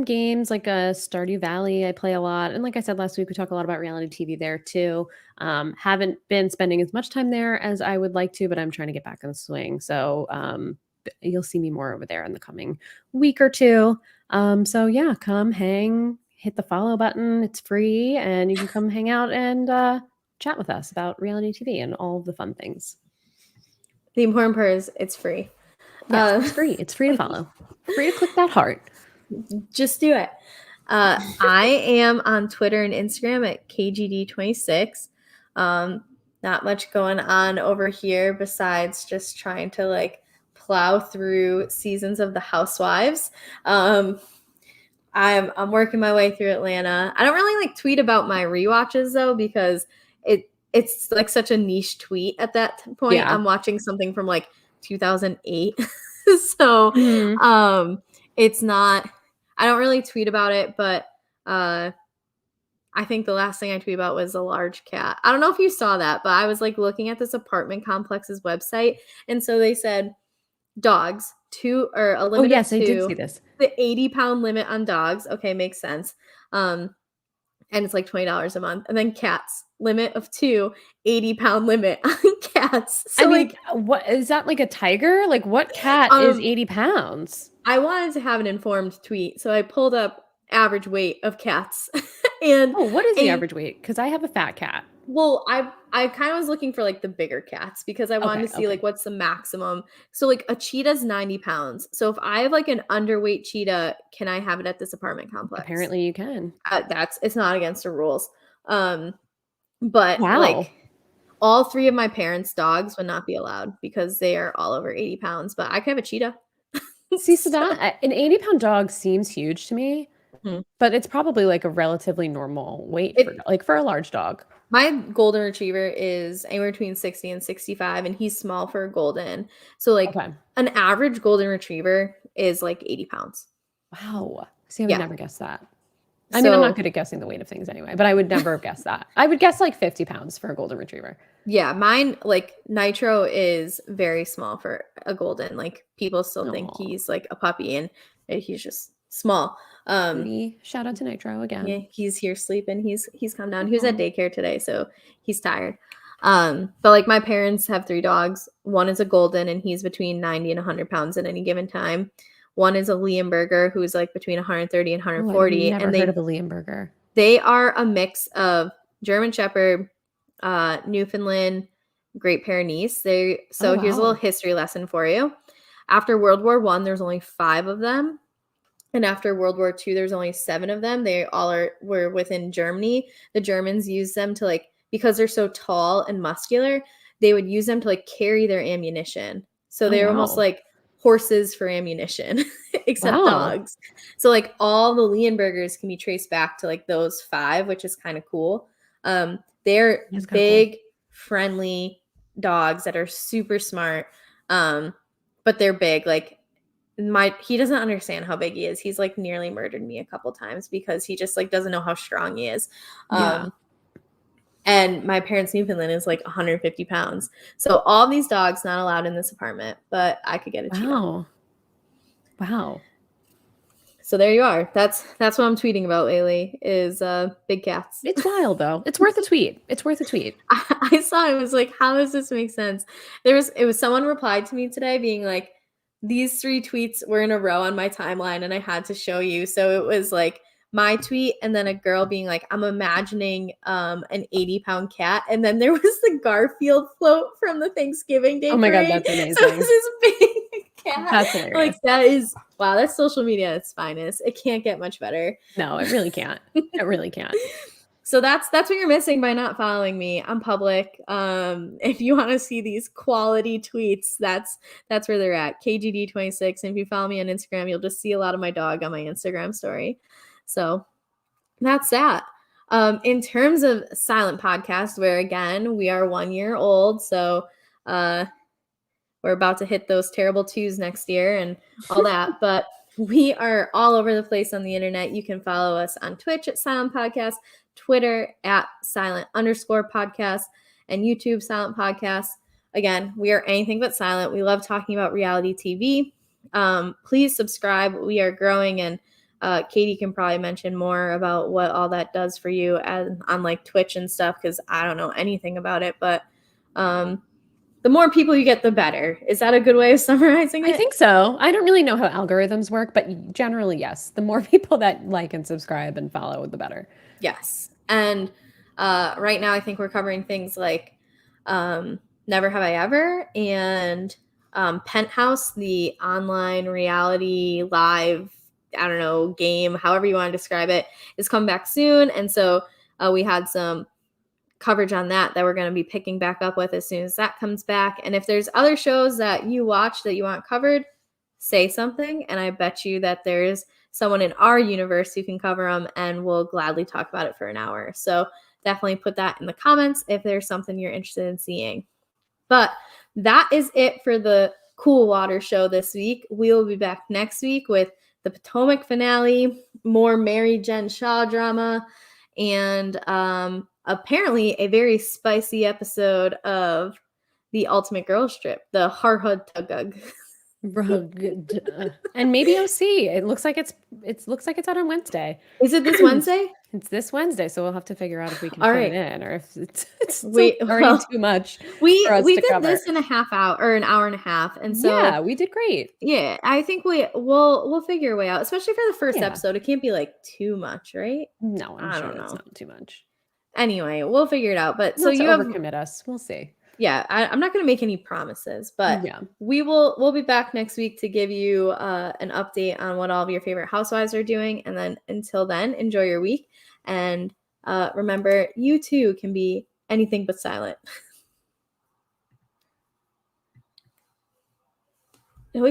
games like Stardew Valley. I play a lot, and like I said last week, we talk a lot about reality TV there too. Haven't been spending as much time there as I would like to, but I'm trying to get back in the swing. So you'll see me more over there in the coming week or two. So yeah, come hang, hit the follow button. It's free, and you can come hang out and chat with us about reality TV and all of the fun things. The important part is it's free. Yes, it's free. It's free to follow. Free to click that heart. Just do it. I am on Twitter and Instagram at KGD26. Not much going on over here besides just trying to like plow through seasons of the Housewives. I'm working my way through Atlanta. I don't really like tweet about my rewatches though because it's like such a niche tweet at that point. Yeah. I'm watching something from like 2008. So Mhm. it's not I don't really tweet about it, but I think the last thing I tweeted about was a large cat. I don't know if you saw that, but I was like looking at this apartment complex's website, and so they said dogs, two or a Oh, limit of yes, I did see two, this. the 80-pound limit on dogs. Okay, makes sense. And it's like $20 a month. And then cats, limit of two, 80-pound limit on cats. I So mean, like what is that, like a tiger? Like, what cat is um 80 pounds? I wanted to have an informed tweet, so I pulled up average weight of cats. and Oh, what is the a average weight? Because I have a fat cat. Well, I kind of was looking for like the bigger cats because I wanted Okay, to see okay. like what's the maximum. So like a cheetah's 90 pounds. So if I have like an underweight cheetah, can I have it at this apartment complex? Apparently you can. It's not against the rules. But like Wow. all three of my parents' dogs would not be allowed because they are all over 80 pounds. But I could have a cheetah. See, so So, an 80-pound dog seems huge to me, mhm. but it's probably like a relatively normal weight for it like for a large dog. My golden retriever is anywhere between 60 and 65, and he's small for a golden. So, like, Okay. an average golden retriever is like 80 pounds. Wow. See, I would Yeah. never guess that. I mean, I'm not So, good at guessing the weight of things anyway, but I would never have guessed that. I would guess like 50 pounds for a golden retriever. yeah, mine, like, Nitro is very small for a golden. Like, people still think Oh, he's like a puppy, and he's just small. cutie. Shout out to Nitro Yeah, again. he's here sleeping. He's come down. He was at Aw. daycare today, so he's tired. But like my parents have three dogs. One is a golden, and he's between 90 and 100 pounds at any given time. One is a Leonberger, who's like between 130 and Oh, I've 140, never and heard of a Leonberger. they are a mix of German Shepherd, Newfoundland, Great Pyrenees. Oh, So here's a little wow. history lesson for you. After World War One, there's only 5 of them. And after World War II, there's only 7 of them. They all were within Germany. The Germans used them to like because they're so tall and muscular, they would use them to like carry their ammunition. So Oh, they're almost wow. like horses for ammunition, except Wow. dogs. So like all the Leonbergers can be traced back to like those 5, which is kind of cool. They're That's kind of cool. big, friendly dogs that are super smart, but they're big. Like he doesn't understand how big he is. He's like nearly murdered me a couple times because he just like doesn't know how strong he is. Yeah. And my parents' Newfoundland is like 150 pounds. So all these dogs not allowed in this apartment, but I could get a cheetah. Wow. So there you are. That's what I'm tweeting about lately is big cats. It's wild though. It's worth a tweet. It's worth a tweet. I saw it, was like, how does this make sense? It was someone replied to me today being like, these 3 tweets were in a row on my timeline and I had to show you. So it was like my tweet and then a girl being like, I'm imagining an 80-pound cat. And then there was the Garfield float from the Thanksgiving Day Oh my God, parade. that's amazing. So it was this big cat. That's hilarious. Like that is, wow, that's social media at its finest. It can't get much better. No, it really can't. It really can't. So that's what you're missing by not following me. I'm public. If you want to see these quality tweets, that's where they're at. KGD26. And if you follow me on Instagram, you'll just see a lot of my dog on my Instagram story. So that's that. In terms of silent podcast, where again we are 1 year old, so we're about to hit those terrible 2s next year and all that, but we are all over the place on the internet. You can follow us on Twitch at Silent Podcast, Twitter at silent_podcast, and YouTube Silent Podcast. Again, we are anything but silent. We love talking about reality TV. Please subscribe. We are growing, and Katie can probably mention more about what all that does for you on like Twitch and stuff, because I don't know anything about it, but the more people you get, the better. Is that a good way of summarizing it? I think so. I don't really know how algorithms work, but generally, yes. The more people that like and subscribe and follow, the better. Yes. And right now, I think we're covering things like Never Have I Ever and Penthouse, the online reality live, I don't know, game, however you want to describe it, is coming back soon. And so we had some coverage on that we're going to be picking back up with as soon as that comes back. And if there's other shows that you watch that you want covered, say something, and I bet you that there's someone in our universe who can cover them, and we'll gladly talk about it for an hour. So definitely put that in the comments if there's something you're interested in seeing. But that is it for the Cool Water show this week. We will be back next week with the Potomac finale, more Mary Jen Shaw drama, and apparently a very spicy episode of the Ultimate Girls Trip, the Harhud Tugug. And maybe OC. It looks like it's out on Wednesday. Is it this Wednesday? It's this Wednesday, so we'll have to figure out if we can All fit right. it in, or if it's already too much. We for us to did cover. This in a half hour or an hour and a half, and so yeah, we did great. Yeah, I think we'll figure a way out, especially for the first episode. It can't be like too much, right? No, I sure don't know. It's not too much. Anyway, we'll figure it out. But Not so to you overcommit us. We'll see. Yeah, I'm not going to make any promises, but Yeah. we'll be back next week to give you an update on what all of your favorite housewives are doing. And then until then, enjoy your week. And remember, you too can be anything but silent.